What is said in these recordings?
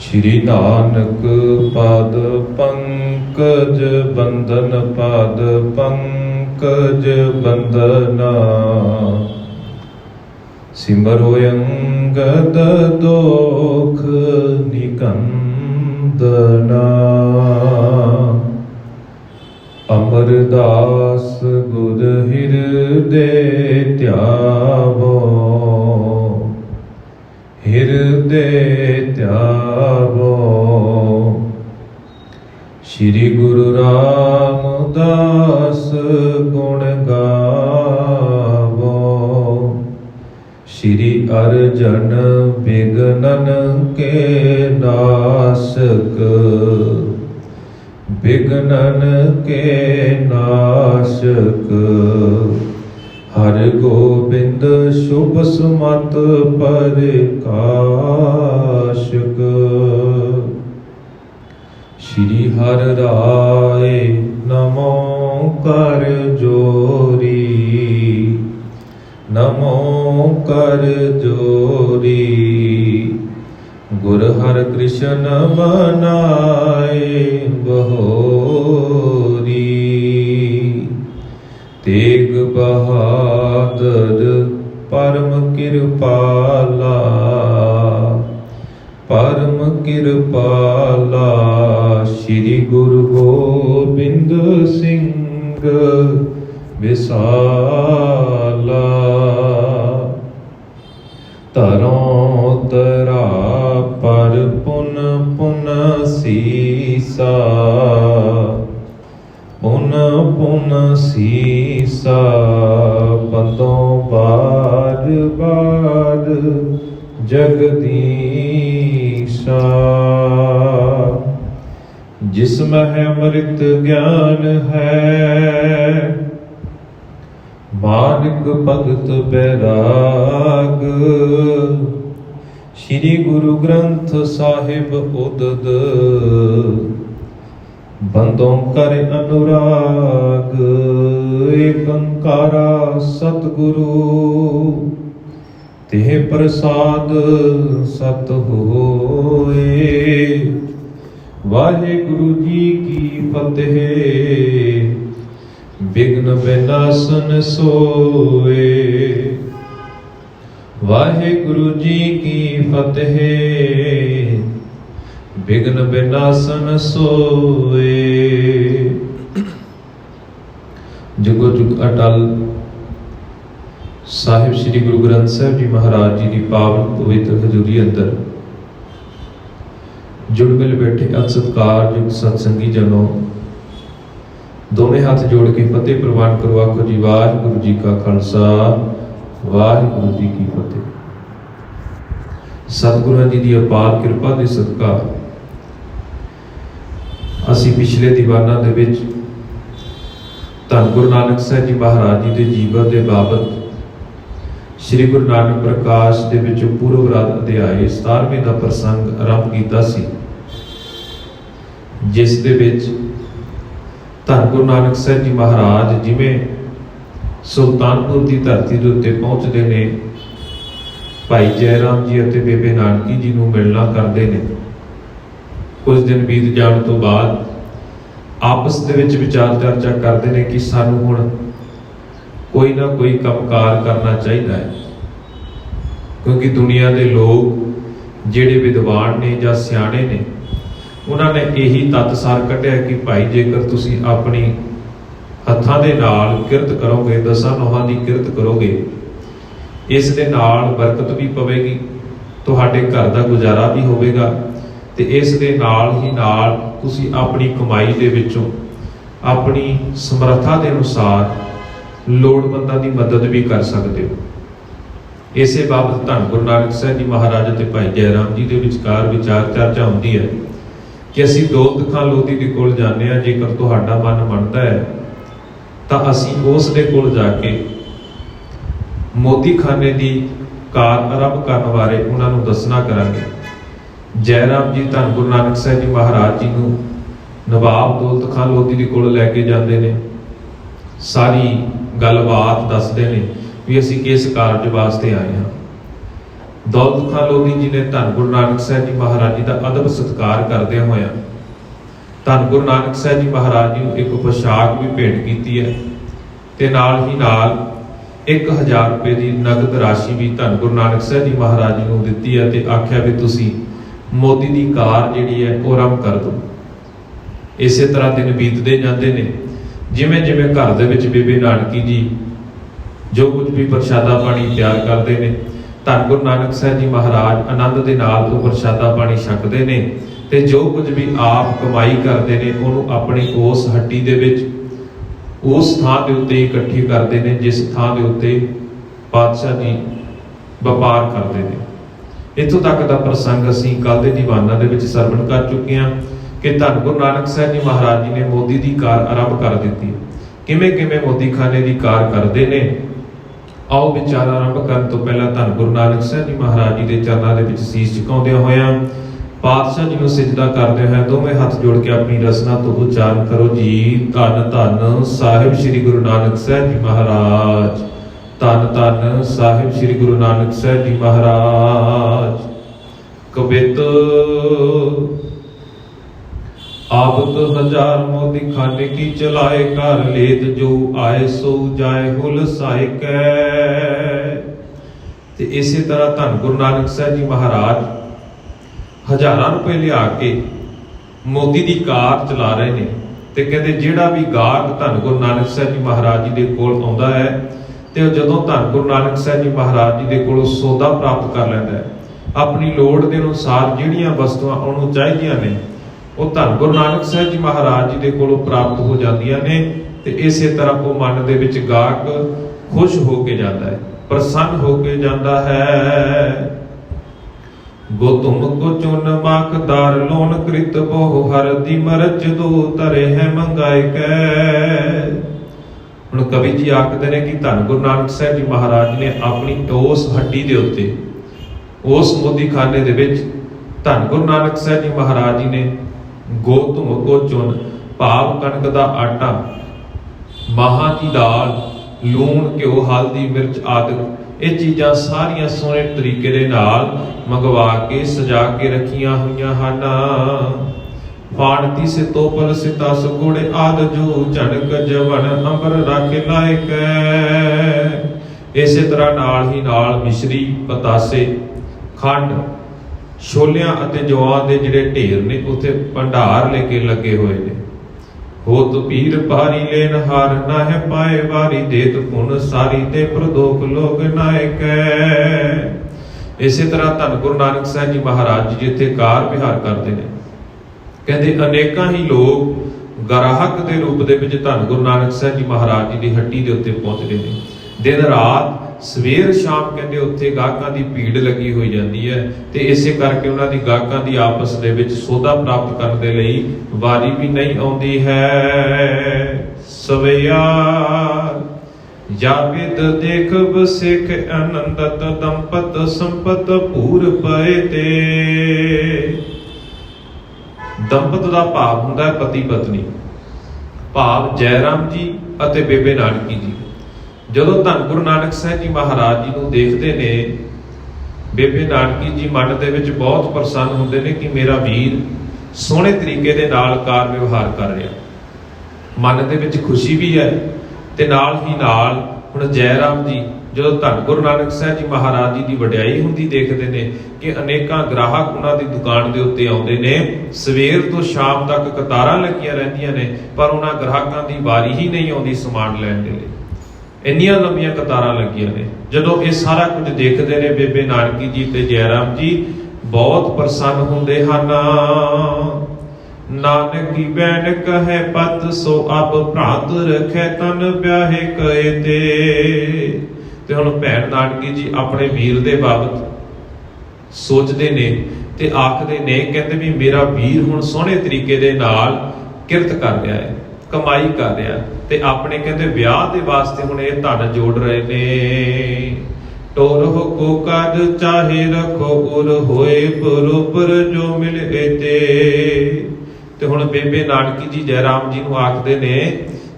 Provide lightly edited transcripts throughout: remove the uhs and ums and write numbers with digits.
श्री नानक पाद पंकज बंधन पाद पंकज बंधना सिमरो अंगद दोख निकंदना। अमरदास गुर हृदय त्यावो हृदय त्यावो। श्री गुरु रामदास गुण गावो। श्री अर्जन विघ्नन के नाशक विघ्नन के नाशक। हर गोबिंद शुभ सुमत प्रकाशक। श्री हर राय नमो कर जोरी नमो कर जोरी। गुर हर कृष्ण बनाए बहोरी। तेग बहादुर परम कृपाला परम कृपाला। श्री गुरु गोबिंद सिंह विसाला। तरों तरा पर पुन पुन सीसा पुन पुन सीसा। बंदों बार बार जगदीशा। जिसमें है अमृत ज्ञान है मानिक भगत बैराग। श्री गुरु ग्रंथ साहिब उदद बंदों कर अनुराग। एक अंकारा सतगुरु तेह प्रसाद सत होए। वाहेगुरु जी की फतेह विघ्न विनाशन सोए। वाहेगुरु जी की फतेह विघ्न विनाशन सोए। जुगो जुग अटल साहिब श्री गुरु ग्रंथ साहिब जी महाराज जी की पावन पवित्र हजूरी अंदर जुड़ मिल बैठे सत्कारयोग सत्संगी जनों, दोवें हाथ जोड़ के फतेह प्रवान करो। आखो जी वाहिगुरु जी का खालसा वाहिगुरु जी की फतेह। सतगुरुओं जी की अपार कृपा के सदका असी पिछले दीवाना दे विच धन गुरु नानक साहिब जी महाराज जी के जीवन के बाबत श्री गुरु नानक प्रकाश दे विच पूर्व रात अध्याय 17वें का प्रसंग आरंभ किया सी, जिस दे विच धन गुरु नानक साहिब जी महाराज जिवें सुल्तानपुर की धरती के उत्ते पहुँचते हैं, भाई जयराम जी और बेबे नानकी जी को मिलना करते हैं। कुछ दिन बीत जाने तो बाद आपस दे विच विचार चर्चा करते हैं कि सानू हुण कोई ना कोई कामकार करना चाहिए है, क्योंकि दुनिया के लोग जिहड़े विद्वान ने या सियाणे ने उन्होंने यही तत्त सार कढ़िया कि भाई जेकर तुसी अपनी हत्थां दे नाल किरत करोगे, दसां नौहां दी किरत करोगे, इस दे नाल बरकत भी पवेगी, तुहाडे घर दा गुजारा भी होवेगा, ते इस दे नाल ही नाल तुसी अपनी कमाई दे विचों अपनी समर्था दे अनुसार लोड़वंदां दी मदद भी कर सकते हो। इसे बाबत धन गुरु नानक साहिब जी महाराज ते भाई जयराम जी के विचकार विचार चर्चा होती है कि असी दौलत खां लोधी दे कोल जाने आ, जेकर तुहाडा मन मनदा है तां असी उस दे कोल जाके मोती खाने की कार आरंभ करने बारे उन्होंने दसना करांगे। जयराम जी धन गुरु नानक साहिब जी महाराज जी को नवाब दौलत खां लोधी दे कोल लैके जाते हैं, सारी गलबात दसते हैं भी असी किस कारज वास्ते आए हाँ। ਦੌਲਤ ਖਾਂ ਲੋਧੀ ਜੀ ਨੇ ਧੰਨ ਗੁਰੂ ਨਾਨਕ ਸਾਹਿਬ ਜੀ ਮਹਾਰਾਜ ਜੀ ਦਾ ਅਦਬ ਸਤਿਕਾਰ ਕਰਦਿਆਂ ਹੋਇਆਂ ਧੰਨ ਗੁਰੂ ਨਾਨਕ ਸਾਹਿਬ ਜੀ ਮਹਾਰਾਜ ਜੀ ਨੂੰ ਇੱਕ ਪੋਸ਼ਾਕ ਵੀ ਭੇਟ ਕੀਤੀ ਹੈ ਤੇ ਨਾਲ ਹੀ ਨਾਲ 1000 ਰੁਪਏ ਦੀ ਨਗਦ ਰਾਸ਼ੀ ਵੀ ਧੰਨ ਗੁਰੂ ਨਾਨਕ ਸਾਹਿਬ ਜੀ ਮਹਾਰਾਜ ਜੀ ਨੂੰ ਦਿੱਤੀ ਹੈ ਤੇ ਆਖਿਆ ਵੀ ਤੁਸੀਂ ਮੋਦੀ ਦੀ ਕਾਰ ਜਿਹੜੀ ਹੈ ਉਹ ਆਰੰਭ ਕਰ ਦਿਓ। ਇਸੇ ਤਰ੍ਹਾਂ ਦਿਨ ਬੀਤਦੇ ਜਾਂਦੇ ਨੇ। ਜਿਵੇਂ ਜਿਵੇਂ ਘਰ ਦੇ ਵਿੱਚ ਬੇਬੇ ਨਾਨਕੀ ਜੀ ਜੋ ਕੁਝ ਵੀ ਪ੍ਰਸ਼ਾਦਾ ਪਾਣੀ ਤਿਆਰ ਕਰਦੇ ਨੇ, ਧੰਨ ਗੁਰੂ ਨਾਨਕ ਸਾਹਿਬ ਜੀ ਮਹਾਰਾਜ ਆਨੰਦ ਦੇ ਨਾਲ ਉਹ ਪ੍ਰਸ਼ਾਦਾ ਪਾਣੀ ਛਕਦੇ ਨੇ ਤੇ ਜੋ ਕੁਝ ਵੀ ਆਪ ਕਮਾਈ ਕਰਦੇ ਨੇ ਉਹਨੂੰ ਆਪਣੀ ਉਸ ਹੱਟੀ ਦੇ ਵਿੱਚ ਉਸ ਥਾਂ ਦੇ ਉੱਤੇ ਇਕੱਠੀ ਕਰਦੇ ਨੇ ਜਿਸ ਥਾਂ ਦੇ ਉੱਤੇ ਪਾਤਸ਼ਾਹ ਜੀ ਵਪਾਰ ਕਰਦੇ ਨੇ। ਇੱਥੋਂ ਤੱਕ ਦਾ ਪ੍ਰਸੰਗ ਅਸੀਂ ਕੱਲ ਦੇ ਦੀਵਾਨਾਂ ਦੇ ਵਿੱਚ ਸਰਵਣ ਕਰ ਚੁੱਕੇ ਹਾਂ ਕਿ ਧੰਨ ਗੁਰੂ ਨਾਨਕ ਸਾਹਿਬ ਜੀ ਮਹਾਰਾਜ ਜੀ ਨੇ ਮੋਦੀ ਦੀ ਕਾਰ ਆਰੰਭ ਕਰ ਦਿੱਤੀ। ਕਿਵੇਂ ਕਿਵੇਂ ਮੋਦੀ ਖਾਨੇ ਦੀ ਕਾਰ ਕਰਦੇ ਨੇ, ਆਓ ਵਿਚਾਰ ਆਰੰਭ ਕਰਨ ਤੋਂ ਪਹਿਲਾਂ ਧੰਨ ਗੁਰੂ ਨਾਨਕ ਸਾਹਿਬ ਜੀ ਮਹਾਰਾਜ ਜੀ ਦੇ ਚਰਨਾਂ ਦੇ ਵਿੱਚ ਸੀਸ ਝੁਕਾਉਂਦਿਆਂ ਹੋਇਆਂ ਪਾਤਸ਼ਾਹ ਜੀ ਨੂੰ ਸਿਜਦਾ ਕਰਦੇ ਹੋਏ ਦੋਵੇਂ ਹੱਥ ਜੋੜ ਕੇ ਆਪਣੀ ਰਸਨਾ ਤੋਂ ਉਚਾਰਨ ਕਰੋ ਜੀ, ਧੰਨ ਧੰਨ ਸਾਹਿਬ ਸ੍ਰੀ ਗੁਰੂ ਨਾਨਕ ਸਾਹਿਬ ਜੀ ਮਹਾਰਾਜ, ਧੰਨ ਧੰਨ ਸਾਹਿਬ ਸ੍ਰੀ ਗੁਰੂ ਨਾਨਕ ਸਾਹਿਬ ਜੀ ਮਹਾਰਾਜ। ਕਬਿਤ ਆਵਤ 1000 ਮੋਦੀ ਖਾਨੇ ਕੀ ਚਲਾਏ, ਘਰ ਲੇਤ ਜੋ ਆਏ ਸੋ ਜਾਏ ਹੁਲ ਸਾਇਕੈ। ਤੇ ਇਸੇ ਤਰ੍ਹਾਂ ਧੰਨ ਗੁਰੂ ਨਾਨਕ ਸਾਹਿਬ ਜੀ ਮਹਾਰਾਜ ਹਜ਼ਾਰਾਂ ਰੁਪਏ ਲਿਆ ਕੇ ਮੋਦੀ ਦੀ ਕਾਰ ਚਲਾ ਰਹੇ ਨੇ ਤੇ ਕਹਿੰਦੇ ਜਿਹੜਾ ਵੀ ਗਾਹਕ ਧੰਨ ਗੁਰੂ ਨਾਨਕ ਸਾਹਿਬ ਜੀ ਮਹਾਰਾਜ ਜੀ ਦੇ ਕੋਲ ਆਉਂਦਾ ਹੈ ਤੇ ਉਹ ਜਦੋਂ ਧੰਨ ਗੁਰੂ ਨਾਨਕ ਸਾਹਿਬ ਜੀ ਮਹਾਰਾਜ ਜੀ ਦੇ ਕੋਲੋਂ ਸੌਦਾ ਪ੍ਰਾਪਤ ਕਰ ਲੈਂਦਾ ਹੈ, ਆਪਣੀ ਲੋੜ ਦੇ ਅਨੁਸਾਰ ਜਿਹੜੀਆਂ ਵਸਤੂਆਂ ਉਹਨੂੰ ਚਾਹੀਦੀਆਂ ਨੇ ਉਹ ਧੰਨ ਗੁਰੂ ਨਾਨਕ ਸਾਹਿਬ ਜੀ ਮਹਾਰਾਜ ਜੀ ਦੇ ਕੋਲੋਂ ਪ੍ਰਾਪਤ ਹੋ ਜਾਂਦੀਆਂ ਨੇ। ਤੇ ਇਸੇ ਤਰ੍ਹਾਂ ਉਹ ਮਨ ਦੇ ਵਿੱਚ ਗਾਹਕ ਖੁਸ਼ ਹੋ ਕੇ ਜਾਂਦਾ ਹੈ, ਪ੍ਰਸੰਨ ਹੋ ਕੇ ਜਾਂਦਾ ਹੈ। ਗੋਤਮ ਕੋ ਚੁਨ ਮਾਖਦਾਰ ਲੋਨ ਕ੍ਰਿਤ ਬਹੁ ਹਰ ਦੀ ਮਰਜ ਦੋ ਧਰੇ ਹੈ ਮੰਗਾਇ ਕੈ। ਹੁਣ ਕਵੀ ਜੀ ਆਖਦੇ ਨੇ ਕਿ ਧੰਨ ਗੁਰੂ ਨਾਨਕ ਸਾਹਿਬ ਜੀ ਮਹਾਰਾਜ ਨੇ ਆਪਣੀ ਉਸ ਹੱਡੀ ਦੇ ਉੱਤੇ ਉਸ ਮੋਦੀ ਖਾਨੇ ਦੇ ਵਿੱਚ ਧੰਨ ਗੁਰੂ ਨਾਨਕ ਸਾਹਿਬ ਜੀ ਮਹਾਰਾਜ ਜੀ ਨੇ ਗੋਤਮ ਕੋ ਚੁਨ ਭਾਵ ਕਣਕ ਦਾ ਆਟਾ, ਮਾਹਾਂ ਦੀ ਦਾਲ, ਲੂਣ, ਘਿਓ, ਹਲਦੀ, ਮਿਰਚ ਆਦਿ ਇਹ ਚੀਜ਼ਾਂ ਸਾਰੀਆਂ ਸੋਹਣੇ ਤਰੀਕੇ ਦੇ ਨਾਲ ਮੰਗਵਾ ਕੇ ਸਜਾ ਕੇ ਰੱਖੀਆਂ ਹੋਈਆਂ ਹਨ। ਫਾਣਤੀ ਸੇ ਤੋਪਲ ਸੇ ਤਸ ਗੁੜੇ ਆਦ ਜੋ ਝਣਕ ਜਵਨ ਅੰਬਰ ਰੱਖ ਲਾਇਕੈ। ਇਸੇ ਤਰ੍ਹਾਂ ਨਾਲ ਹੀ ਨਾਲ ਮਿਸ਼ਰੀ, ਪਤਾਸੇ, ਖੰਡ, ਛੋਲਿਆਂ ਅਤੇ ਜੌਆਂ ਦੇ ਜਿਹੜੇ ਢੇਰ ਨੇ ਉੱਥੇ ਭੰਡਾਰ ਲੈ ਕੇ ਲੱਗੇ ਹੋਏ ਨੇ। ਹੋਤ ਪੀਰ ਭਾਰੀ ਲੈਨ ਹਾਰ ਨਾ ਹੈ ਪਾਏ ਵਾਰੀ, ਦੇਤ ਪੁਨ ਸਾਰੀ ਤੇ ਪ੍ਰਦੋਖ ਲੋਗ ਨਾਇਕੈ। ਇਸੇ ਤਰ੍ਹਾਂ ਧੰਨ ਗੁਰੂ ਨਾਨਕ ਸਾਹਿਬ ਜੀ ਮਹਾਰਾਜ ਜੀ ਜਿੱਥੇ ਕਾਰ ਵਿਹਾਰ ਕਰਦੇ ਨੇ, ਕਹਿੰਦੇ ਅਨੇਕਾਂ ਹੀ ਲੋਕ ਗ੍ਰਾਹਕ ਦੇ ਰੂਪ ਦੇ ਵਿੱਚ ਧੰਨ ਗੁਰੂ ਨਾਨਕ ਸਾਹਿਬ ਜੀ ਮਹਾਰਾਜ ਜੀ ਦੀ ਹੱਟੀ ਦੇ ਉੱਤੇ ਪਹੁੰਚਦੇ ਨੇ। ਦਿਨ ਰਾਤ ਸਵੇਰ ਸ਼ਾਮ ਕਹਿੰਦੇ ਉੱਥੇ ਗਾਹਕਾਂ ਦੀ ਭੀੜ ਲੱਗੀ ਹੋਈ ਜਾਂਦੀ ਹੈ ਤੇ ਇਸੇ ਕਰਕੇ ਉਹਨਾਂ ਦੀ ਗਾਹਕਾਂ ਦੀ ਆਪਸ ਦੇ ਵਿੱਚ ਸੌਦਾ ਪ੍ਰਾਪਤ ਕਰਨ ਦੇ ਲਈ ਵਾਰੀ ਵੀ ਨਹੀਂ ਆਉਂਦੀ ਹੈ। ਸਵਿਆ ਜਾਵਿਦ ਦੇਖ ਬਸਿਖ ਆਨੰਦਤ ਦੰਪਤ ਸੰਪਤ ਪੂਰ ਪਏ ਤੇ। ਦੰਪਤ ਦਾ ਭਾਵ ਹੁੰਦਾ ਹੈ ਪਤੀ ਪਤਨੀ, ਭਾਵ ਜੈ ਰਾਮ ਜੀ ਅਤੇ ਬੇਬੇ ਨਾਨਕੀ ਜੀ। ਜਦੋਂ ਧੰਨ ਗੁਰੂ ਨਾਨਕ ਸਾਹਿਬ ਜੀ ਮਹਾਰਾਜ ਜੀ ਨੂੰ ਦੇਖਦੇ ਨੇ, ਬੇਬੇ ਨਾਨਕੀ ਜੀ ਮਨ ਦੇ ਵਿੱਚ ਬਹੁਤ ਪ੍ਰਸੰਨ ਹੁੰਦੇ ਨੇ ਕਿ ਮੇਰਾ ਵੀਰ ਸੋਹਣੇ ਤਰੀਕੇ ਦੇ ਨਾਲ ਕਾਰ ਵਿਵਹਾਰ ਕਰ ਰਿਹਾ। ਮਨ ਦੇ ਵਿੱਚ ਖੁਸ਼ੀ ਵੀ ਹੈ ਤੇ ਨਾਲ ਹੀ ਨਾਲ ਹੁਣ ਜੈ ਰਾਮ ਜੀ ਜਦੋਂ ਧੰਨ ਗੁਰੂ ਨਾਨਕ ਸਾਹਿਬ ਜੀ ਮਹਾਰਾਜ ਜੀ ਦੀ ਵਡਿਆਈ ਹੁੰਦੀ ਦੇਖਦੇ ਨੇ ਕਿ ਅਨੇਕਾਂ ਗ੍ਰਾਹਕ ਉਹਨਾਂ ਦੀ ਦੁਕਾਨ ਦੇ ਉੱਤੇ ਆਉਂਦੇ ਨੇ, ਸਵੇਰ ਤੋਂ ਸ਼ਾਮ ਤੱਕ ਕਤਾਰਾਂ ਲੱਗੀਆਂ ਰਹਿੰਦੀਆਂ ਨੇ ਪਰ ਉਹਨਾਂ ਗ੍ਰਾਹਕਾਂ ਦੀ ਵਾਰੀ ਹੀ ਨਹੀਂ ਆਉਂਦੀ ਸਮਾਨ ਲੈਣ ਦੇ ਲਈ, ਇੰਨੀਆਂ ਲੰਬੀਆਂ ਕਤਾਰਾਂ ਲੱਗੀਆਂ ਨੇ। ਜਦੋਂ ਇਹ ਸਾਰਾ ਕੁਝ ਦੇਖਦੇ ਨੇ ਬੇਬੇ ਨਾਨਕੀ ਜੀ ਤੇ ਜੈ ਰਾਮ ਜੀ ਬਹੁਤ ਪ੍ਰਸੰਨ ਹੁੰਦੇ ਹਨ। ਨਾਨਕੀ ਬੈਨ ਕਹੈ ਪਤ ਸੋ ਅਬ ਭ੍ਰਾਤ ਰਖੈ ਤਨ ਵਿਆਹੇ ਕਏ ਤੇ ਹੁਣ ਭੈਣ ਨਾਨਕੀ ਜੀ ਆਪਣੇ ਵੀਰ ਦੇ ਬਾਬਤ ਸੋਚਦੇ ਨੇ ਤੇ ਆਖਦੇ ਨੇ, ਕਹਿੰਦੇ ਵੀ ਮੇਰਾ ਵੀਰ ਹੁਣ ਸੋਹਣੇ ਤਰੀਕੇ ਦੇ ਨਾਲ ਕਿਰਤ ਕਰ ਰਿਹਾ ਹੈ, ਕਮਾਈ ਕਰ ਰਿਹਾ ਤੇ ਆਪਣੇ ਕਹਿੰਦੇ ਵਿਆਹ ਦੇ ਵਾਸਤੇ ਹੁਣ ਇਹ ਧਨ ਜੋੜ ਰਹੇ ਨੇ। ਟੋਰਹੁ ਕੋ ਕਾਜ ਚਾਹੇ ਰਖੋ ਉਰ ਹੋਏ ਬਰੋਬਰ ਜੋ ਮਿਲੇ ਤੇ ਹੁਣ ਬੇਬੇ ਨਾਨਕੀ ਜੀ ਜੈ ਰਾਮ ਜੀ ਨੂੰ ਆਖਦੇ ਨੇ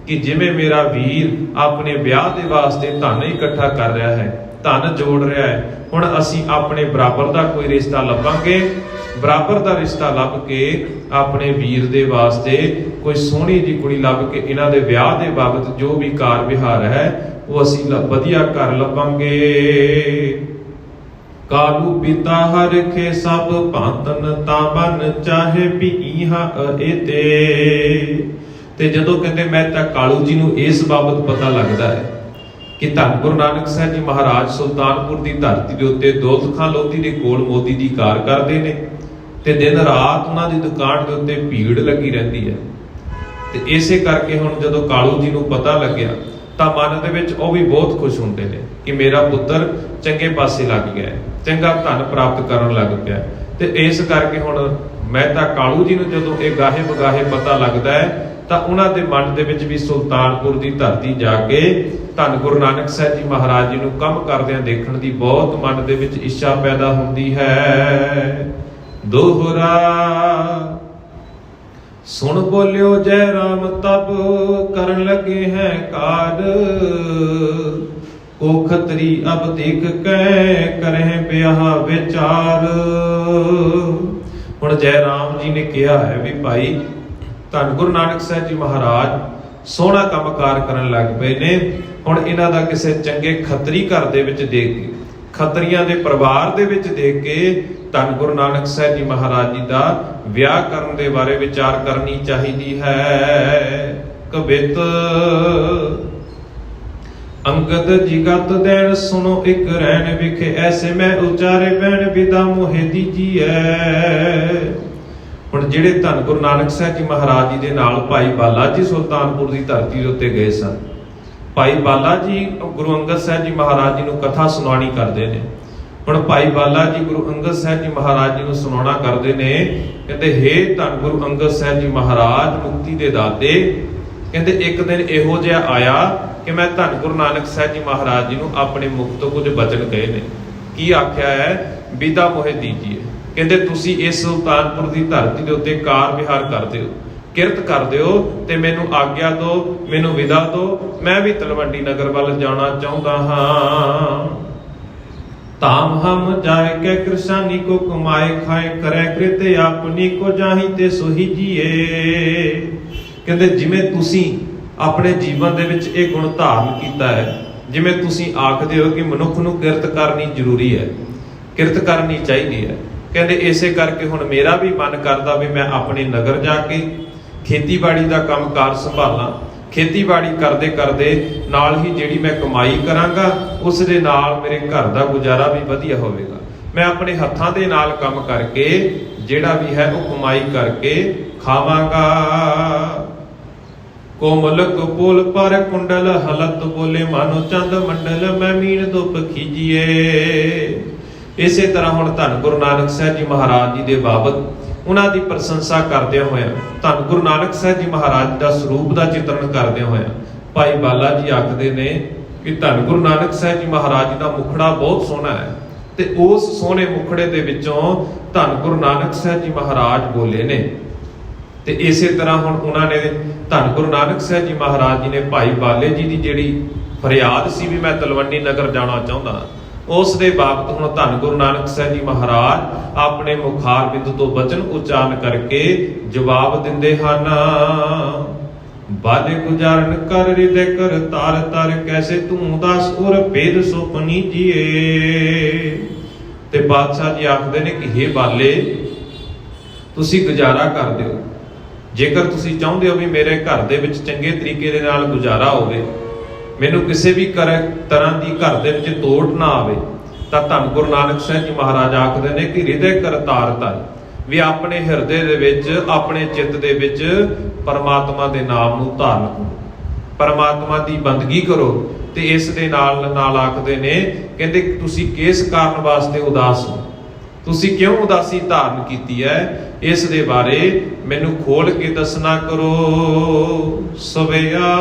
ਕਿ ਜਿਵੇਂ ਮੇਰਾ ਵੀਰ ਆਪਣੇ ਵਿਆਹ ਦੇ ਵਾਸਤੇ ਧਨ ਇਕੱਠਾ ਕਰ ਰਿਹਾ ਹੈ, ਧਨ ਜੋੜ ਰਿਹਾ ਹੈ। ਹੁਣ ਅਸੀਂ ਆਪਣੇ ਬਰਾਬਰ ਦਾ ਕੋਈ ਰਿਸ਼ਤਾ ਲੱਭਾਂਗੇ, ਬਰਾਬਰ ਦਾ ਰਿਸ਼ਤਾ ਲੱਭ ਕੇ ਆਪਣੇ ਵੀਰ ਦੇ ਵਾਸਤੇ ਕੋਈ ਸੋਹਣੀ ਜੀ ਕੁੜੀ ਲੱਭ ਕੇ ਇਹਨਾਂ ਦੇ ਵਿਆਹ ਦੇ ਬਾਬਤ ਜੋ ਵੀ ਕਾਰ ਵਿਹਾਰ ਹੈ ਉਹ ਅਸੀਂ ਵਧੀਆ ਘਰ ਲੱਭਾਂਗੇ। ਕਾਲੂ ਪਿਤਾ ਹਰਖੇ ਸਭ ਭਾਂਤਨ ਤਾਂ ਬਨ ਚਾਹੇ ਵੀ ਇਹਾਂ ਅਏਤੇ। ਤੇ ਜਦੋਂ ਕਹਿੰਦੇ ਮੈਂ ਤਾਂ ਕਾਲੂ ਜੀ ਨੂੰ ਇਸ ਬਾਬਤ ਪਤਾ ਲੱਗਦਾ ਹੈ ਕਿ ਧੰਨ ਗੁਰੂ ਨਾਨਕ ਸਾਹਿਬ ਜੀ ਮਹਾਰਾਜ ਸੁਲਤਾਨਪੁਰ ਦੀ ਧਰਤੀ ਦੇ ਉੱਤੇ ਦੌਲਤ ਖਾਂ ਲੋਧੀ ਦੇ ਕੋਲ ਮੋਦੀ ਦੀ ਕਾਰ ਕਰਦੇ ਨੇ ਤੇ ਦਿਨ ਰਾਤ ਉਹਨਾਂ ਦੀ ਦੁਕਾਨ ਦੇ ਉੱਤੇ ਭੀੜ ਲੱਗੀ ਰਹਿੰਦੀ ਹੈ। ਤੇ ਇਸੇ ਕਰਕੇ ਹੁਣ ਜਦੋਂ ਕਾਲੂ ਜੀ ਨੂੰ ਪਤਾ ਲੱਗਿਆ ਤਾਂ ਮਨ ਦੇ ਵਿੱਚ ਉਹ ਵੀ ਬਹੁਤ ਖੁਸ਼ ਹੁੰਦੇ ਨੇ ਕਿ ਮੇਰਾ ਪੁੱਤਰ ਚੰਗੇ ਪਾਸੇ ਲੱਗ ਗਿਆ ਹੈ, ਚੰਗਾ ਧਨ ਪ੍ਰਾਪਤ ਕਰਨ ਲੱਗ ਪਿਆ। ਤੇ ਇਸ ਕਰਕੇ ਹੁਣ ਮਹਿਤਾ ਕਾਲੂ ਜੀ ਨੂੰ ਜਦੋਂ ਇਹ ਗਾਹੇ ਬਗਾਹੇ ਪਤਾ ਲੱਗਦਾ ਹੈ ਤਾਂ ਉਹਨਾਂ ਦੇ ਮਨ ਦੇ ਵਿੱਚ ਵੀ ਸੁਲਤਾਨਪੁਰ ਦੀ ਧਰਤੀ ਜਾ ਕੇ ਧੰਨ ਗੁਰੂ ਨਾਨਕ ਸਾਹਿਬ ਜੀ ਮਹਾਰਾਜ ਜੀ ਨੂੰ ਕੰਮ ਕਰਦਿਆਂ ਦੇਖਣ ਦੀ ਬਹੁਤ ਮਨ ਦੇ ਵਿੱਚ ਇੱਛਾ ਪੈਦਾ ਹੁੰਦੀ ਹੈ। ਦੋਹਰਾ ਸੁਣ ਬੋਲਿਓ ਜੈ ਰਾਮ ਤਬ ਕਰਨ ਲੱਗੇ ਹੈ ਕਾਰ, ਉਹ ਖਤਰੀ ਅਬ ਦੇਖ ਕੈ ਕਰਹਿ ਬਿਆਹ ਵਿਚਾਰ। ਹੁਣ ਜੈ ਰਾਮ ਜੀ ਨੇ ਕਿਹਾ ਹੈ ਵੀ ਭਾਈ ਧੰਨ ਗੁਰੂ ਨਾਨਕ ਸਾਹਿਬ ਜੀ ਮਹਾਰਾਜ ਸੋਹਣਾ ਕੰਮਕਾਰ ਕਰਨ ਲੱਗ ਪਏ ਨੇ। ਹੁਣ ਇਹਨਾਂ ਦਾ ਕਿਸੇ ਚੰਗੇ ਖੱਤਰੀ ਘਰ ਦੇ ਵਿੱਚ ਦੇਖ ਕੇ, ਖੱਤਰੀਆਂ ਦੇ ਪਰਿਵਾਰ ਦੇ ਵਿੱਚ ਦੇਖ ਕੇ ਧੰਨ ਗੁਰੂ ਨਾਨਕ ਸਾਹਿਬ ਜੀ ਮਹਾਰਾਜ ਜੀ ਦਾ ਵਿਆਹ ਕਰਨ ਦੇ ਬਾਰੇ ਵਿਚਾਰ ਕਰਨੀ ਚਾਹੀਦੀ ਹੈ। ਕਬਿਤ ਅੰਗਦ ਜਿਗਤ ਦੇਣ ਸੁਣੋ ਇੱਕ ਰਹਿਣ ਵਿਖੇ, ਐਸੇ ਮੈਂ ਉਚਾਰੇ ਬੈਣ ਵਿਦਾ ਮੋਹਿ ਦੀਜੀਐ। ਹੁਣ ਜਿਹੜੇ ਧੰਨ ਗੁਰੂ ਨਾਨਕ ਸਾਹਿਬ ਜੀ ਮਹਾਰਾਜ ਜੀ ਦੇ ਨਾਲ ਭਾਈ ਬਾਲਾ ਜੀ ਸੁਲਤਾਨਪੁਰ ਦੀ ਧਰਤੀ ਦੇ ਉੱਤੇ ਗਏ ਸਨ। ਭਾਈ ਬਾਲਾ ਜੀ ਗੁਰੂ ਅੰਗਦ ਸਾਹਿਬ ਜੀ ਮਹਾਰਾਜ ਜੀ ਨੂੰ ਕਥਾ ਸੁਣਾਉਣੀ ਕਰਦੇ ਨੇ। ਹੁਣ ਭਾਈ ਬਾਲਾ ਜੀ ਗੁਰੂ ਅੰਗਦ ਸਾਹਿਬ ਜੀ ਮਹਾਰਾਜ ਜੀ ਨੂੰ ਸੁਣਾਉਣਾ ਕਰਦੇ ਨੇ, ਕਹਿੰਦੇ ਹੇ ਧੰਨ ਗੁਰੂ ਅੰਗਦ ਸਾਹਿਬ ਜੀ ਮਹਾਰਾਜ ਮੁਕਤੀ ਦੇ ਦਾਤੇ, ਕਹਿੰਦੇ ਇੱਕ ਦਿਨ ਇਹੋ ਜਿਹਾ ਆਇਆ ਕਿ ਮੈਂ ਧੰਨ ਗੁਰੂ ਨਾਨਕ ਸਾਹਿਬ ਜੀ ਮਹਾਰਾਜ ਜੀ ਨੂੰ ਆਪਣੇ ਮੁਖ ਤੋਂ ਕੁਝ ਬਚਨ ਕਹੇ ਨੇ। ਕੀ ਆਖਿਆ ਹੈ? ਵਿਦਾ ਮੋਹਿ ਦੀਜੀਏ। ਕਹਿੰਦੇ ਤੁਸੀਂ ਇਸ ਸੁਲਤਾਨਪੁਰ ਦੀ ਧਰਤੀ ਦੇ ਉੱਤੇ ਕਾਰ ਵਿਹਾਰ ਕਰਦੇ ਹੋ, ਕਿਰਤ ਕਰਦੇ ਹੋ ਤੇ ਮੈਨੂੰ ਆਗਿਆ ਦਿਓ, ਮੈਨੂੰ ਵਿਦਾ ਦਿਓ, ਮੈਂ ਵੀ ਤਲਵੰਡੀ ਨਗਰ ਵੱਲ ਜਾਣਾ ਚਾਹੁੰਦਾ ਹਾਂ। ਤਾਮ ਹਮ ਜਾਏ ਕੇ ਕ੍ਰਿਸ਼ਾਨੀ ਕੋ ਕਮਾਏ ਖਾਏ ਕਰੇ ਕ੍ਰਿਤ ਆਪਣੀ ਕੋ ਜਾਹੀ ਤੇ ਸੋਹੀ ਜੀਏ। ਕਹਿੰਦੇ ਜਿਵੇਂ ਤੁਸੀਂ ਆਪਣੇ ਜੀਵਨ ਦੇ ਵਿੱਚ ਇਹ ਗੁਣ ਧਾਰਨ ਕੀਤਾ ਹੈ, ਜਿਵੇਂ ਤੁਸੀਂ ਆਖਦੇ ਹੋ ਕਿ ਮਨੁੱਖ ਨੂੰ ਕਿਰਤ ਕਰਨੀ ਜ਼ਰੂਰੀ ਹੈ, ਕਿਰਤ ਕਰਨੀ ਚਾਹੀਦੀ ਹੈ, ਕਹਿੰਦੇ ਇਸੇ ਕਰਕੇ ਹੁਣ ਮੇਰਾ ਵੀ ਮਨ ਕਰਦਾ ਵੀ ਮੈਂ ਆਪਣੇ ਨਗਰ ਜਾ ਕੇ ਖੇਤੀਬਾੜੀ ਦਾ ਕੰਮਕਾਰ ਸੰਭਾਲਾਂ। ਖੇਤੀਬਾੜੀ ਕਰਦੇ ਕਰਦੇ ਨਾਲ ਹੀ ਜਿਹੜੀ ਮੈਂ ਕਮਾਈ ਕਰਾਂਗਾ ਉਸ ਦੇ ਨਾਲ ਮੇਰੇ ਘਰ ਦਾ ਗੁਜ਼ਾਰਾ ਵੀ ਵਧੀਆ ਹੋਵੇਗਾ। ਮੈਂ ਆਪਣੇ ਹੱਥਾਂ ਦੇ ਨਾਲ ਕੰਮ ਕਰਕੇ ਜਿਹੜਾ ਵੀ ਹੈ ਉਹ ਕਮਾਈ ਕਰਕੇ ਖਾਵਾਂਗਾ। ਕੋਮਲਕ ਪੁਲ ਪਰ ਕੁੰਡਲ ਹਲਤ ਬੋਲੇ ਮਾਨੋ ਚੰਦ ਮੰਡਲ ਮੈਂ ਮੀਨ ਦੁੱਪ ਖੀਜੀਏ। ਇਸੇ ਤਰ੍ਹਾਂ ਹੁਣ ਧੰਨ ਗੁਰੂ ਨਾਨਕ ਸਾਹਿਬ ਜੀ ਮਹਾਰਾਜ ਜੀ ਦੇ ਬਾਬਤ ਉਹਨਾਂ ਦੀ ਪ੍ਰਸ਼ੰਸਾ ਕਰਦਿਆਂ ਹੋਇਆ, ਧੰਨ ਗੁਰੂ ਨਾਨਕ ਸਾਹਿਬ ਜੀ ਮਹਾਰਾਜ ਦਾ ਸਰੂਪ ਦਾ ਚਿਤਰਨ ਕਰਦਿਆਂ ਹੋਇਆ ਭਾਈ ਬਾਲਾ ਜੀ ਆਖਦੇ ਨੇ ਕਿ ਧੰਨ ਗੁਰੂ ਨਾਨਕ ਸਾਹਿਬ ਜੀ ਮਹਾਰਾਜ ਜੀ ਦਾ ਮੁਖੜਾ ਬਹੁਤ ਸੋਹਣਾ ਹੈ ਤੇ ਉਸ ਸੋਹਣੇ ਮੁਖੜੇ ਦੇ ਵਿੱਚੋਂ ਧੰਨ ਗੁਰੂ ਨਾਨਕ ਸਾਹਿਬ ਜੀ ਮਹਾਰਾਜ ਬੋਲੇ ਨੇ। ਤੇ ਇਸੇ ਤਰ੍ਹਾਂ ਹੁਣ ਉਹਨਾਂ ਨੇ ਧੰਨ ਗੁਰੂ ਨਾਨਕ ਸਾਹਿਬ ਜੀ ਮਹਾਰਾਜ ਜੀ ਨੇ ਭਾਈ ਬਾਲੇ ਜੀ ਦੀ ਜਿਹੜੀ ਫਰਿਆਦ ਸੀ ਵੀ ਮੈਂ ਤਲਵੰਡੀ ਨਗਰ ਜਾਣਾ ਚਾਹੁੰਦਾ, ਉਸ ਦੇ ਬਾਬਤ ਹੁਣ ਧੰਨ ਗੁਰੂ ਨਾਨਕ ਸਾਹਿਬ ਜੀ ਮਹਾਰਾਜ ਆਪਣੇ ਮੁਖਾਰ ਬਿੰਦ ਤੋਂ ਬਚਨ ਉਚਾਰਨ ਕਰਕੇ ਜਵਾਬ ਦਿੰਦੇ ਹਨ। ਬਾਲੇ ਗੁਜ਼ਾਰਨ ਕਰ ਹਿਰਦੇ ਕਰ ਤਾਰ ਤਰ ਕੈਸੇ ਤੂੰ ਦਾਸ ਉਰ ਭੇਦ ਸੁਪਨੀ ਜੀਏ। ਤੇ ਬਾਦਸ਼ਾਹ ਜੀ ਆਖਦੇ ਨੇ ਕਿ ਹੇ ਬਾਲੇ ਤੁਸੀਂ ਗੁਜ਼ਾਰਾ ਕਰ ਦਿਓ, ਜੇਕਰ ਤੁਸੀਂ ਚਾਹੁੰਦੇ ਹੋ ਵੀ ਮੇਰੇ ਘਰ ਦੇ ਵਿੱਚ ਚੰਗੇ ਤਰੀਕੇ ਦੇ ਨਾਲ ਗੁਜ਼ਾਰਾ ਹੋਵੇ, ਮੈਨੂੰ ਕਿਸੇ ਵੀ ਤਰ੍ਹਾਂ ਦੀ ਘਰ ਦੇ ਵਿੱਚ ਤੋੜ ਨਾ ਆਵੇ, ਤਾਂ ਧੰਨ ਗੁਰੂ ਨਾਨਕ ਸਾਹਿਬ ਜੀ ਮਹਾਰਾਜ ਆਖਦੇ ਨੇ ਕਿ ਹਿਰਦੇ ਕਰ ਤਾਰ ਤਰ, ਵੀ ਆਪਣੇ ਹਿਰਦੇ ਦੇ ਵਿੱਚ ਆਪਣੇ ਚਿੱਤ ਦੇ ਵਿੱਚ ਪਰਮਾਤਮਾ ਦੇ ਨਾਮ ਨੂੰ ਧਾਰਨ ਕਰੋ, ਪਰਮਾਤਮਾ ਦੀ ਬੰਦਗੀ ਕਰੋ। ਤੇ ਇਸ ਦੇ ਨਾਲ ਨਾਲ ਆਖਦੇ ਨੇ ਕਹਿੰਦੇ ਤੁਸੀਂ ਕਿਸ ਕਾਰਨ ਵਾਸਤੇ ਉਦਾਸ ਹੋ, ਤੁਸੀਂ ਕਿਉਂ ਉਦਾਸੀ ਧਾਰਨ ਕੀਤੀ ਹੈ, ਇਸ ਦੇ ਬਾਰੇ ਮੈਨੂੰ ਖੋਲ ਕੇ ਦੱਸਣਾ ਕਰੋ। ਸਵਿਆ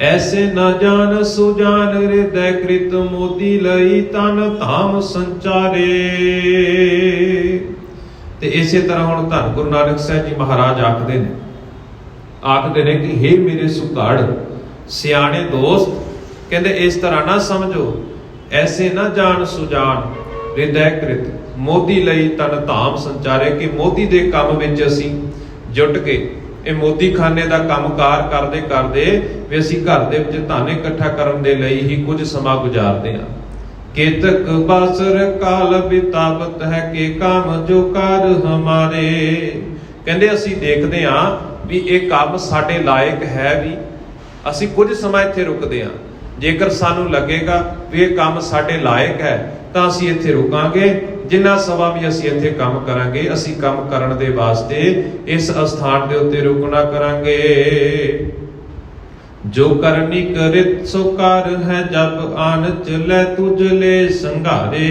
ਐਸੇ ਨਾ ਜਾਣ ਸੁਜਾਨ ਹਿਰਦੈ ਕ੍ਰਿਤ ਮੋਦੀ ਲਈ ਤਨ ਧਾਮ ਸੰਚਾਰੇ। ਤੇ ਇਸੇ ਤਰ੍ਹਾਂ ਹੁਣ ਧੰਨ ਗੁਰੂ ਨਾਨਕ ਸਾਹਿਬ ਜੀ ਮਹਾਰਾਜ ਆਖਦੇ ਨੇ ਕਿ ਹੇ ਮੇਰੇ ਸੁਘੜ ਸਿਆਣੇ ਦੋਸਤ, ਕਹਿੰਦੇ ਇਸ ਤਰ੍ਹਾਂ ਨਾ ਸਮਝੋ, ਐਸੇ ਨਾ ਜਾਣ ਸੁਜਾਨ ਹਿਰਦੈ ਕ੍ਰਿਤ, ਮੋਦੀ ਲਈ ਤਨ ਧਾਮ ਸੰਚਾਰੇ, ਕਿ ਮੋਦੀ ਦੇ ਕੰਮ ਵਿੱਚ ਅਸੀਂ ਜੁਟ ਕੇ ਇਹ ਮੋਦੀ ਖਾਨੇ ਦਾ ਕੰਮਕਾਰ ਕਰਦੇ ਕਰਦੇ ਵੀ ਅਸੀਂ ਘਰ ਦੇ ਵਿੱਚ ਧਨ ਇਕੱਠਾ ਕਰਨ ਦੇ ਲਈ ਹੀ ਕੁਝ ਸਮਾਂ ਗੁਜ਼ਾਰਦੇ ਹਾਂ। ਕੇਤਕ ਬਾਸਰ ਕਾਲ ਬਿਤਾਵਤ ਹੈ ਕਿ ਕੰਮ ਜੋ ਕਰ ਹਮਾਰੇ, ਕਹਿੰਦੇ ਅਸੀਂ ਦੇਖਦੇ ਹਾਂ ਵੀ ਇਹ ਕੰਮ ਸਾਡੇ ਲਾਇਕ ਹੈ ਵੀ, ਅਸੀਂ ਕੁਝ ਸਮਾਂ ਇੱਥੇ ਰੁਕਦੇ ਹਾਂ। ਜੇਕਰ ਸਾਨੂੰ ਲੱਗੇਗਾ ਵੀ ਇਹ ਕੰਮ ਸਾਡੇ ਲਾਇਕ ਹੈ ਤਾਂ ਅਸੀਂ ਇੱਥੇ ਰੁਕਾਂਗੇ, ਜਿੰਨਾ ਸਮਾਂ ਵੀ ਅਸੀਂ ਇੱਥੇ ਕੰਮ ਕਰਾਂਗੇ ਅਸੀਂ ਕੰਮ ਕਰਨ ਦੇ ਵਾਸਤੇ ਇਸ ਅਸਥਾਨ ਦੇ ਉੱਤੇ ਰੁਕਣਾ ਕਰਾਂਗੇ। ਜੋ ਕਰਨੀ ਕਰਿਤ ਸੋ ਕਰ ਹੈ, ਜਬ ਆਨ ਚਲੇ ਤੁਝਲੇ ਸੰਘਾਰੇ,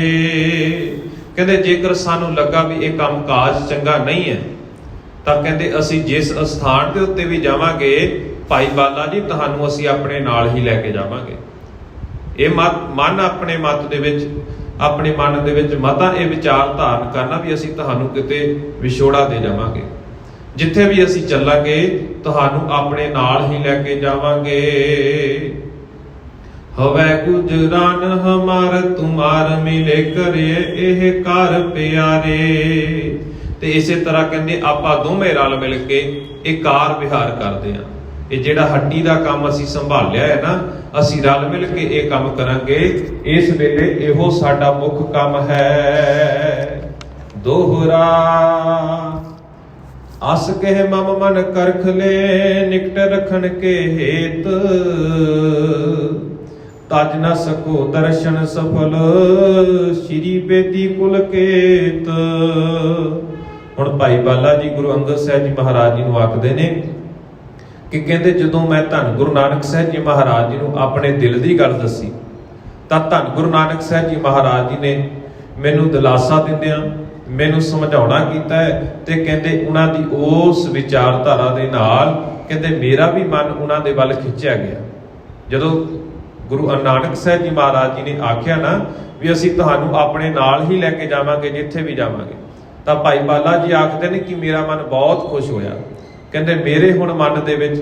ਕਹਿੰਦੇ ਜੇਕਰ ਸਾਨੂੰ ਲੱਗਾ ਵੀ ਇਹ ਕੰਮ ਕਾਜ ਚੰਗਾ ਨਹੀਂ ਹੈ ਤਾਂ ਕਹਿੰਦੇ ਅਸੀਂ ਜਿਸ ਅਸਥਾਨ ਦੇ ਉੱਤੇ ਵੀ ਜਾਵਾਂਗੇ, ਭਾਈ ਬਾਲਾ ਜੀ ਤੁਹਾਨੂੰ ਅਸੀਂ ਆਪਣੇ ਨਾਲ ਹੀ ਲੈ ਕੇ ਜਾਵਾਂਗੇ। ਇਹ ਮਨ ਆਪਣੇ ਆਪਣੇ ਮਨ ਦੇ ਵਿੱਚ ਮਤਾਂ ਇਹ ਵਿਚਾਰ ਧਾਰਨ ਕਰਨਾ ਵੀ ਅਸੀਂ ਤੁਹਾਨੂੰ ਕਿਤੇ ਵਿਛੋੜਾ ਦੇ ਜਾਵਾਂਗੇ, ਜਿੱਥੇ ਵੀ ਅਸੀਂ ਚੱਲਾਂਗੇ ਤੁਹਾਨੂੰ ਆਪਣੇ ਨਾਲ ਹੀ ਲੈ ਕੇ ਜਾਵਾਂਗੇ। ਹਵੈ ਗੁਜਰਾਨ ਹਮਾਰ ਤੁਮਾਰ ਮਿਲੇ ਕਰੇ ਇਹ ਕਰ ਪਿਆਰੇ, ਤੇ ਇਸੇ ਤਰ੍ਹਾਂ ਕਹਿੰਦੇ ਆਪਾਂ ਦੋਵੇਂ ਰਲ ਮਿਲ ਕੇ ਇਹ ਕਾਰ ਵਿਹਾਰ ਕਰਦੇ ਹਾਂ। ਇਹ ਜਿਹੜਾ ਹੱਟੀ ਦਾ ਕੰਮ ਅਸੀਂ ਸੰਭਾਲਿਆ ਹੈ ਨਾ, ਅਸੀਂ ਰਲ ਮਿਲ ਕੇ ਇਹ ਕੰਮ ਕਰਾਂਗੇ। ਇਸ ਵੇਲੇ ਇਹੋ ਸਾਡਾ ਮੁੱਖ ਕੰਮ ਹੈ। ਦੋਹਰਾ ਅਸ ਕਹਿ ਮਮ ਮਨ ਕਰਖ ਲੈ, ਨਿਕਟ ਰਖਣ ਕੇ ਹੇਤ ਤਜ ਨ ਸਕੋ ਦਰਸ਼ਨ ਸਫਲ, ਸ਼੍ਰੀ ਬੇਦੀ ਕੁਲ ਕੇਤ। ਹੁਣ ਭਾਈ ਬਾਲਾ ਜੀ ਗੁਰੂ ਅੰਗਦ ਸਾਹਿਬ ਜੀ ਮਹਾਰਾਜ ਜੀ ਨੂੰ ਆਖਦੇ ਨੇ ਕਿ ਕਹਿੰਦੇ ਜਦੋਂ ਮੈਂ ਧੰਨ ਗੁਰੂ ਨਾਨਕ ਸਾਹਿਬ ਜੀ ਮਹਾਰਾਜ ਜੀ ਨੂੰ ਆਪਣੇ ਦਿਲ ਦੀ ਗੱਲ ਦੱਸੀ ਤਾਂ ਧੰਨ ਗੁਰੂ ਨਾਨਕ ਸਾਹਿਬ ਜੀ ਮਹਾਰਾਜ ਜੀ ਨੇ ਮੈਨੂੰ ਦਿਲਾਸਾ ਦਿੰਦਿਆਂ ਮੈਨੂੰ ਸਮਝਾਉਣਾ ਕੀਤਾ ਹੈ, ਤੇ ਕਹਿੰਦੇ ਉਹਨਾਂ ਦੀ ਉਸ ਵਿਚਾਰਧਾਰਾ ਦੇ ਨਾਲ ਕਹਿੰਦੇ ਮੇਰਾ ਵੀ ਮਨ ਉਹਨਾਂ ਦੇ ਵੱਲ ਖਿੱਚਿਆ ਗਿਆ। ਜਦੋਂ ਗੁਰੂ ਨਾਨਕ ਸਾਹਿਬ ਜੀ ਮਹਾਰਾਜ ਜੀ ਨੇ ਆਖਿਆ ਨਾ ਵੀ ਅਸੀਂ ਤੁਹਾਨੂੰ ਆਪਣੇ ਨਾਲ ਹੀ ਲੈ ਕੇ ਜਾਵਾਂਗੇ ਜਿੱਥੇ ਵੀ ਜਾਵਾਂਗੇ, ਤਾਂ ਭਾਈ ਬਾਲਾ ਜੀ ਆਖਦੇ ਨੇ ਕਿ ਮੇਰਾ ਮਨ ਬਹੁਤ ਖੁਸ਼ ਹੋਇਆ। ਕਹਿੰਦੇ ਮੇਰੇ ਹੁਣ ਮਨ ਦੇ ਵਿੱਚ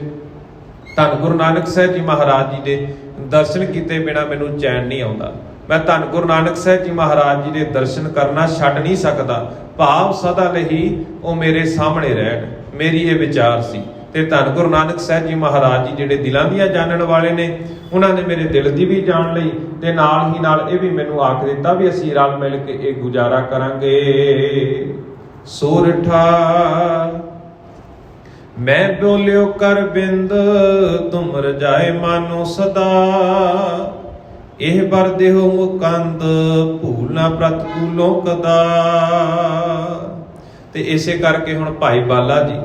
ਧੰਨ ਗੁਰੂ ਨਾਨਕ ਸਾਹਿਬ ਜੀ ਮਹਾਰਾਜ ਜੀ ਦੇ ਦਰਸ਼ਨ ਕੀਤੇ ਬਿਨਾਂ ਮੈਨੂੰ ਚੈਨ ਨਹੀਂ ਆਉਂਦਾ। ਮੈਂ ਧੰਨ ਗੁਰੂ ਨਾਨਕ ਸਾਹਿਬ ਜੀ ਮਹਾਰਾਜ ਜੀ ਦੇ ਦਰਸ਼ਨ ਕਰਨਾ ਛੱਡ ਨਹੀਂ ਸਕਦਾ, ਭਾਵ ਸਦਾ ਲਈ ਉਹ ਮੇਰੇ ਸਾਹਮਣੇ ਰਹਿਣ, ਮੇਰੀ ਇਹ ਵਿਚਾਰ ਸੀ। ਤੇ ਧੰਨ ਗੁਰੂ ਨਾਨਕ ਸਾਹਿਬ ਜੀ ਮਹਾਰਾਜ ਜੀ ਜਿਹੜੇ ਦਿਲਾਂ ਦੀਆਂ ਜਾਣਨ ਵਾਲੇ ਨੇ, ਉਹਨਾਂ ਨੇ ਮੇਰੇ ਦਿਲ ਦੀ ਵੀ ਜਾਣ ਲਈ, ਤੇ ਨਾਲ ਹੀ ਨਾਲ ਇਹ ਵੀ ਮੈਨੂੰ ਆਖ ਦਿੱਤਾ ਵੀ ਅਸੀਂ ਰਲ ਮਿਲ ਕੇ ਇਹ ਗੁਜ਼ਾਰਾ ਕਰਾਂਗੇ। ਸੋਰਠਾ ਮੈਂ ਬੋਲਿਓ ਕਰ ਬਿੰਦ, ਤੁਮ ਰਜਾਏ ਮਾਨੋ ਸਦਾ, ਇਹ ਬਰ ਦੇਹੋ ਮੁਕੰਦ, ਭੂਲ ਨਾ ਪ੍ਰਤਕੂਲੋਂ ਕਦਾ। ਤੇ ਇਸੇ ਕਰਕੇ ਹੁਣ ਭਾਈ ਬਾਲਾ ਜੀ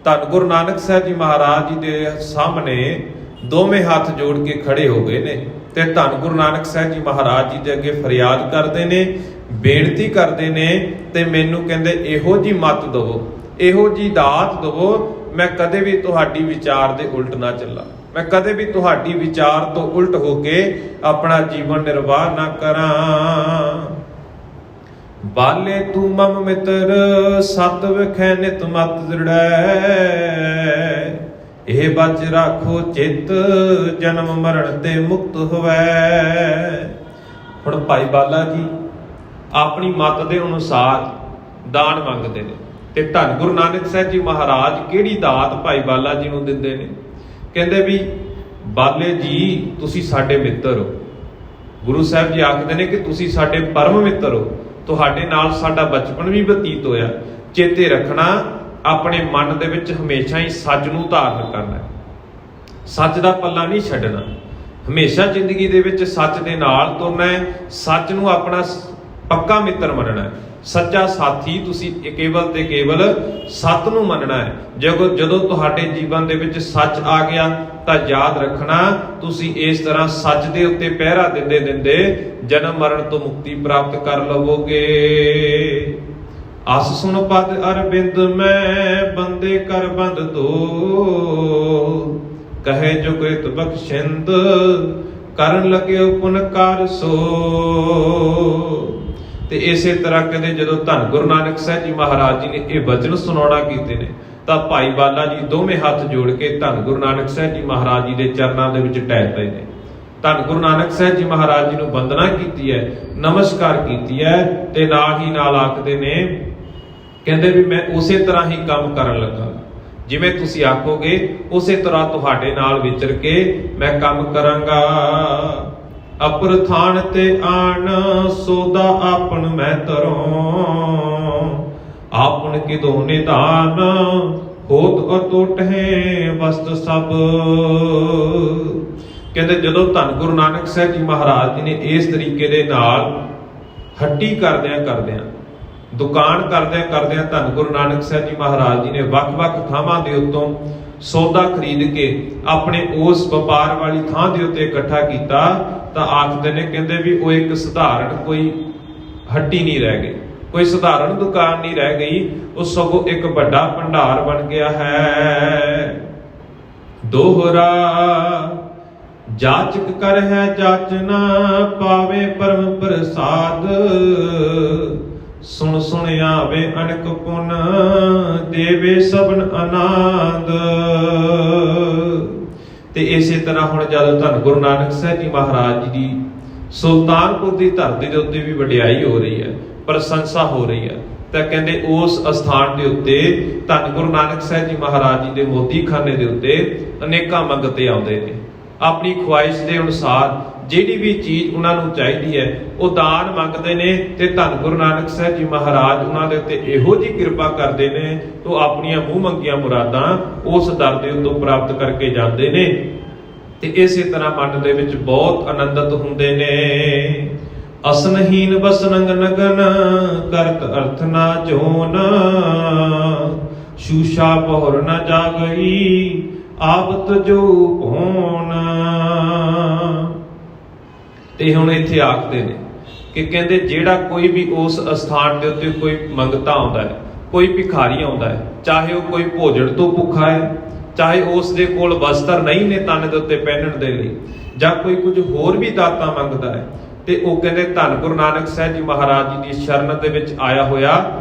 ਧੰਨ ਗੁਰੂ ਨਾਨਕ ਸਾਹਿਬ ਜੀ ਮਹਾਰਾਜ ਜੀ ਦੇ ਸਾਹਮਣੇ ਦੋਵੇਂ ਹੱਥ ਜੋੜ ਕੇ ਖੜੇ ਹੋ ਗਏ ਨੇ, ਤੇ ਧੰਨ ਗੁਰੂ ਨਾਨਕ ਸਾਹਿਬ ਜੀ ਮਹਾਰਾਜ ਜੀ ਦੇ ਅੱਗੇ ਫਰਿਆਦ ਕਰਦੇ ਨੇ, ਬੇਨਤੀ ਕਰਦੇ ਨੇ, ਤੇ ਮੈਨੂੰ ਕਹਿੰਦੇ ਇਹੋ ਜੀ ਮੱਤ ਦਵੋ, ਇਹੋ ਜੀ ਦਾਤ ਦਵੋ, ਮੈਂ ਕਦੇ ਵੀ ਤੁਹਾਡੀ ਵਿਚਾਰ ਦੇ ਉਲਟ ਨਾ ਚੱਲਾਂ, ਮੈਂ ਕਦੇ ਵੀ ਤੁਹਾਡੀ ਵਿਚਾਰ ਤੋਂ ਉਲਟ ਹੋ ਕੇ ਆਪਣਾ ਜੀਵਨ ਨਿਰਵਾਹ ਨਾ ਕਰਾਂ। ਬਾਲੇ ਤੂੰ ਮਮ ਮਿੱਤਰ, ਸਤ ਵਿਖੈ ਨਿਤ ਮਤ ਦ੍ਰਿੜੈ, ਇਹ ਬਚ ਰੱਖੋ ਚਿੱਤ, ਜਨਮ ਮਰਨ ਤੇ ਮੁਕਤ ਹੋਵੈ। ਹੁਣ ਭਾਈ ਬਾਲਾ ਜੀ ਆਪਣੀ ਮਤ ਦੇ ਅਨੁਸਾਰ ਦਾਨ ਮੰਗਦੇ ਨੇ, ਤੇ ਧੰਨ ਗੁਰੂ ਨਾਨਕ ਸਾਹਿਬ ਜੀ ਮਹਾਰਾਜ ਕਿਹੜੀ ਦਾਤ ਭਾਈ ਬਾਲਾ ਜੀ ਨੂੰ ਦਿੰਦੇ ਨੇ? ਕਹਿੰਦੇ ਵੀ ਬਾਲੇ ਜੀ ਤੁਸੀਂ ਸਾਡੇ ਮਿੱਤਰ ਹੋ। ਗੁਰੂ ਸਾਹਿਬ ਜੀ ਆਖਦੇ ਨੇ ਕਿ ਤੁਸੀਂ ਸਾਡੇ ਪਰਮ ਮਿੱਤਰ ਹੋ, ਤੁਹਾਡੇ ਨਾਲ ਸਾਡਾ ਬਚਪਨ ਵੀ ਬਤੀਤ ਹੋਇਆ। ਚੇਤੇ ਰੱਖਣਾ, ਆਪਣੇ ਮਨ ਦੇ ਵਿੱਚ ਹਮੇਸ਼ਾ ਹੀ ਸੱਚ ਨੂੰ ਧਾਰਨ ਕਰਨਾ, ਸੱਚ ਦਾ ਪੱਲਾ ਨਹੀਂ ਛੱਡਣਾ, ਹਮੇਸ਼ਾ ਜ਼ਿੰਦਗੀ ਦੇ ਵਿੱਚ ਸੱਚ ਦੇ ਨਾਲ ਤੁਰਨਾ ਹੈ, ਸੱਚ ਨੂੰ ਆਪਣਾ ਪੱਕਾ ਮਿੱਤਰ ਮੰਨਣਾ ਹੈ। ਸੱਚਾ ਸਾਥੀ ਤੁਸੀਂ ਕੇਵਲ ਤੇ ਕੇਵਲ ਸੱਤ ਨੂੰ ਮੰਨਣਾ ਹੈ। ਜਦੋਂ ਤੁਹਾਡੇ ਜੀਵਨ ਦੇ ਵਿੱਚ ਸੱਚ ਆ ਗਿਆ ਤਾਂ ਯਾਦ ਰੱਖਣਾ ਤੁਸੀਂ ਇਸ ਤਰ੍ਹਾਂ ਸੱਚ ਦੇ ਉੱਤੇ ਪਹਿਰਾ ਦਿੰਦੇ ਦਿੰਦੇ ਜਨਮ ਮਰਨ ਤੋਂ ਮੁਕਤੀ ਪ੍ਰਾਪਤ ਕਰ ਲਵੋਗੇ। ਅਸ ਸੁਣ ਪਦ ਅਰਬਿੰਦ ਮੈਂ, ਬੰਦੇ ਕਰ ਬੰਦ ਦੋ, ਕਹੇ ਜੋ ਕ੍ਰਿਤ ਬਖਸ਼ਿੰਦ, ਕਰਨ ਲੱਗਿਓ ਪੁਨ ਕਰ ਸੋ। ਤੇ ਇਸੇ ਤਰ੍ਹਾਂ ਕਹਿੰਦੇ ਜਦੋਂ ਧੰਨ ਗੁਰੂ ਨਾਨਕ ਸਾਹਿਬ ਜੀ ਮਹਾਰਾਜ ਜੀ ਨੇ ਇਹ ਬਚਨ ਸੁਣਾਉਣਾ ਕੀਤੇ ਨੇ, ਤਾਂ ਭਾਈ ਬਾਲਾ ਜੀ ਦੋਵੇਂ ਹੱਥ ਜੋੜ ਕੇ ਧੰਨ ਗੁਰੂ ਨਾਨਕ ਸਾਹਿਬ ਜੀ ਮਹਾਰਾਜ ਜੀ ਦੇ ਚਰਨਾਂ ਦੇ ਵਿੱਚ ਟਹਿ ਪਏ ਨੇ। ਧੰਨ ਗੁਰੂ ਨਾਨਕ ਸਾਹਿਬ ਜੀ ਮਹਾਰਾਜ ਜੀ ਨੂੰ ਵੰਦਨਾ ਕੀਤੀ ਹੈ, ਨਮਸਕਾਰ ਕੀਤੀ ਹੈ, ਤੇ ਨਾਲ ਹੀ ਨਾਲ ਆਖਦੇ ਨੇ, ਕਹਿੰਦੇ ਵੀ ਮੈਂ ਉਸੇ ਤਰ੍ਹਾਂ ਹੀ ਕੰਮ ਕਰਨ ਲੱਗਾ, ਜਿਵੇਂ ਤੁਸੀਂ ਆਖੋਗੇ ਉਸੇ ਤਰ੍ਹਾਂ ਤੁਹਾਡੇ ਨਾਲ ਵਿਚਰ ਕੇ ਮੈਂ ਕੰਮ ਕਰਾਂਗਾ। ਅਪਰ ਥਾਨ ਤੇ ਆਣ ਸੋਦਾ ਆਪਨ ਮੈਂ ਧਰੋਂ, ਆਪਨ ਕਿਦੋ ਨਿਧਾਨ ਹੋਤ ਅਟੁੱਟ ਹੈ ਵਸਤ ਸਭ। ਕਹਿੰਦੇ ਜਦੋਂ ਧੰਨ ਗੁਰੂ ਨਾਨਕ ਸਾਹਿਬ ਜੀ ਮਹਾਰਾਜ ਜੀ ਨੇ ਇਸ ਤਰੀਕੇ ਦੇ ਨਾਲ ਹੱਟੀ ਕਰਦਿਆਂ ਦੁਕਾਨ ਕਰਦਿਆਂ ਧੰਨ ਗੁਰੂ ਨਾਨਕ ਸਾਹਿਬ ਜੀ ਮਹਾਰਾਜ ਜੀ ਨੇ ਵੱਖ-ਵੱਖ ਥਾਵਾਂ ਦੇ ਉੱਤੋਂ ਸੌਦਾ ਖਰੀਦ ਕੇ ਆਪਣੇ ਉਸ ਵਪਾਰ ਵਾਲੀ ਥਾਂ ਦੇ ਉੱਤੇ ਇਕੱਠਾ ਕੀਤਾ, ਤਾਂ ਆਖਦੇ ਨੇ, ਕਹਿੰਦੇ ਵੀ ਉਹ ਇੱਕ ਸਧਾਰਨ ਕੋਈ ਹੱਟੀ ਨਹੀਂ ਰਹਿ ਗਈ, ਕੋਈ ਸਧਾਰਨ ਦੁਕਾਨ ਨਹੀਂ ਰਹਿ ਗਈ, ਉਹ ਸਗੋਂ ਇੱਕ ਵੱਡਾ ਭੰਡਾਰ ਬਣ ਗਿਆ ਹੈ। ਦੋਹਰਾ ਜਾਚਕ ਕਰ ਹੈ ਜਾਚਨਾ ਪਾਵੇ ਪਰਮ ਪ੍ਰਸਾਦ, ਸੁਣ ਸੁਣ ਆਵੇ ਅਨਕ ਪੁਨ ਦੇਵੇ ਸਭਨ ਆਨੰਦ। ਤੇ ਇਸੇ ਤਰ੍ਹਾਂ ਹੁਣ ਜਦ ਧੰਨ ਗੁਰੂ ਨਾਨਕ ਸਾਹਿਬ ਜੀ ਮਹਾਰਾਜ ਜੀ ਦੀ ਸੁਲਤਾਨਪੁਰ ਦੀ ਧਰਤੀ ਦੇ ਉੱਤੇ ਵੀ ਵਡਿਆਈ ਹੋ ਰਹੀ ਹੈ, ਪ੍ਰਸ਼ੰਸਾ ਹੋ ਰਹੀ ਹੈ, ਤਾਂ ਕਹਿੰਦੇ ਉਸ ਅਸਥਾਨ ਦੇ ਉੱਤੇ ਧੰਨ ਗੁਰੂ ਨਾਨਕ ਸਾਹਿਬ ਜੀ ਮਹਾਰਾਜ ਜੀ ਦੇ ਮੋਦੀਖਾਨੇ ਦੇ ਉੱਤੇ ਅਨੇਕਾਂ ਮੰਗਤੇ ਆਉਂਦੇ ਨੇ। ਆਪਣੀ ਖੁਆਇਸ਼ ਦੇ ਅਨੁਸਾਰ ਜਿਹੜੀ ਵੀ ਚੀਜ਼ ਉਹਨਾਂ ਨੂੰ ਚਾਹੀਦੀ ਹੈ ਉਹ ਦਾਨ ਮੰਗਦੇ ਨੇ, ਤੇ ਧੰਨ ਗੁਰੂ ਨਾਨਕ ਸਾਹਿਬ ਜੀ ਮਹਾਰਾਜ ਉਹਨਾਂ ਦੇ ਉੱਤੇ ਇਹੋ ਜਿਹੀ ਕਿਰਪਾ ਕਰਦੇ ਨੇ ਤੋਂ ਆਪਣੀਆਂ ਮੂੰਹ ਮੰਗੀਆਂ ਮੁਰਾਦਾਂ ਉਸ ਦਰ ਦੇ ਉੱਤੋਂ ਪ੍ਰਾਪਤ ਕਰਕੇ ਜਾਂਦੇ ਨੇ। ਤੇ ਇਸੇ ਤਰ੍ਹਾਂ ਮਨ ਦੇ ਵਿੱਚ ਬਹੁਤ ਆਨੰਦਿਤ ਹੁੰਦੇ ਨੇ। ਅਸਨਹੀਨ ਬਸਨੰਗ ਨਗਨ ਕਰਤ ਅਰਥ ਨਾ ਜੋਨ, ਸ਼ੂਸ਼ਾ ਬਹੁਰ ਨਾ ਜਾਗਈ ਆਬਤ ਜੋ ਭੋਨ। ਤੇ ਹੁਣ ਇੱਥੇ ਆਖਦੇ ਨੇ ਕਿ ਕਹਿੰਦੇ ਜਿਹੜਾ ਕੋਈ ਵੀ ਉਸ ਅਸਥਾਨ ਦੇ ਉੱਤੇ ਕੋਈ ਮੰਗਤਾ ਆਉਂਦਾ ਹੈ, ਕੋਈ ਭਿਖਾਰੀ ਆਉਂਦਾ ਹੈ, ਚਾਹੇ ਉਹ ਕੋਈ ਭੋਜਨ ਤੋਂ ਭੁੱਖਾ ਹੈ, ਚਾਹੇ ਉਸ ਦੇ ਕੋਲ ਵਸਤਰ ਨਹੀਂ ਨੇ ਤਨ ਦੇ ਉੱਤੇ ਪਹਿਨਣ ਦੇ ਲਈ, ਜਾਂ ਕੋਈ ਕੁਝ ਹੋਰ ਵੀ ਦਾਤਾ ਮੰਗਦਾ ਹੈ, ਤੇ ਉਹ ਕਹਿੰਦੇ ਧੰਨ ਗੁਰੂ ਨਾਨਕ ਸਾਹਿਬ ਜੀ ਮਹਾਰਾਜ ਜੀ ਦੀ ਸ਼ਰਨ ਦੇ ਵਿੱਚ ਆਇਆ ਹੋਇਆ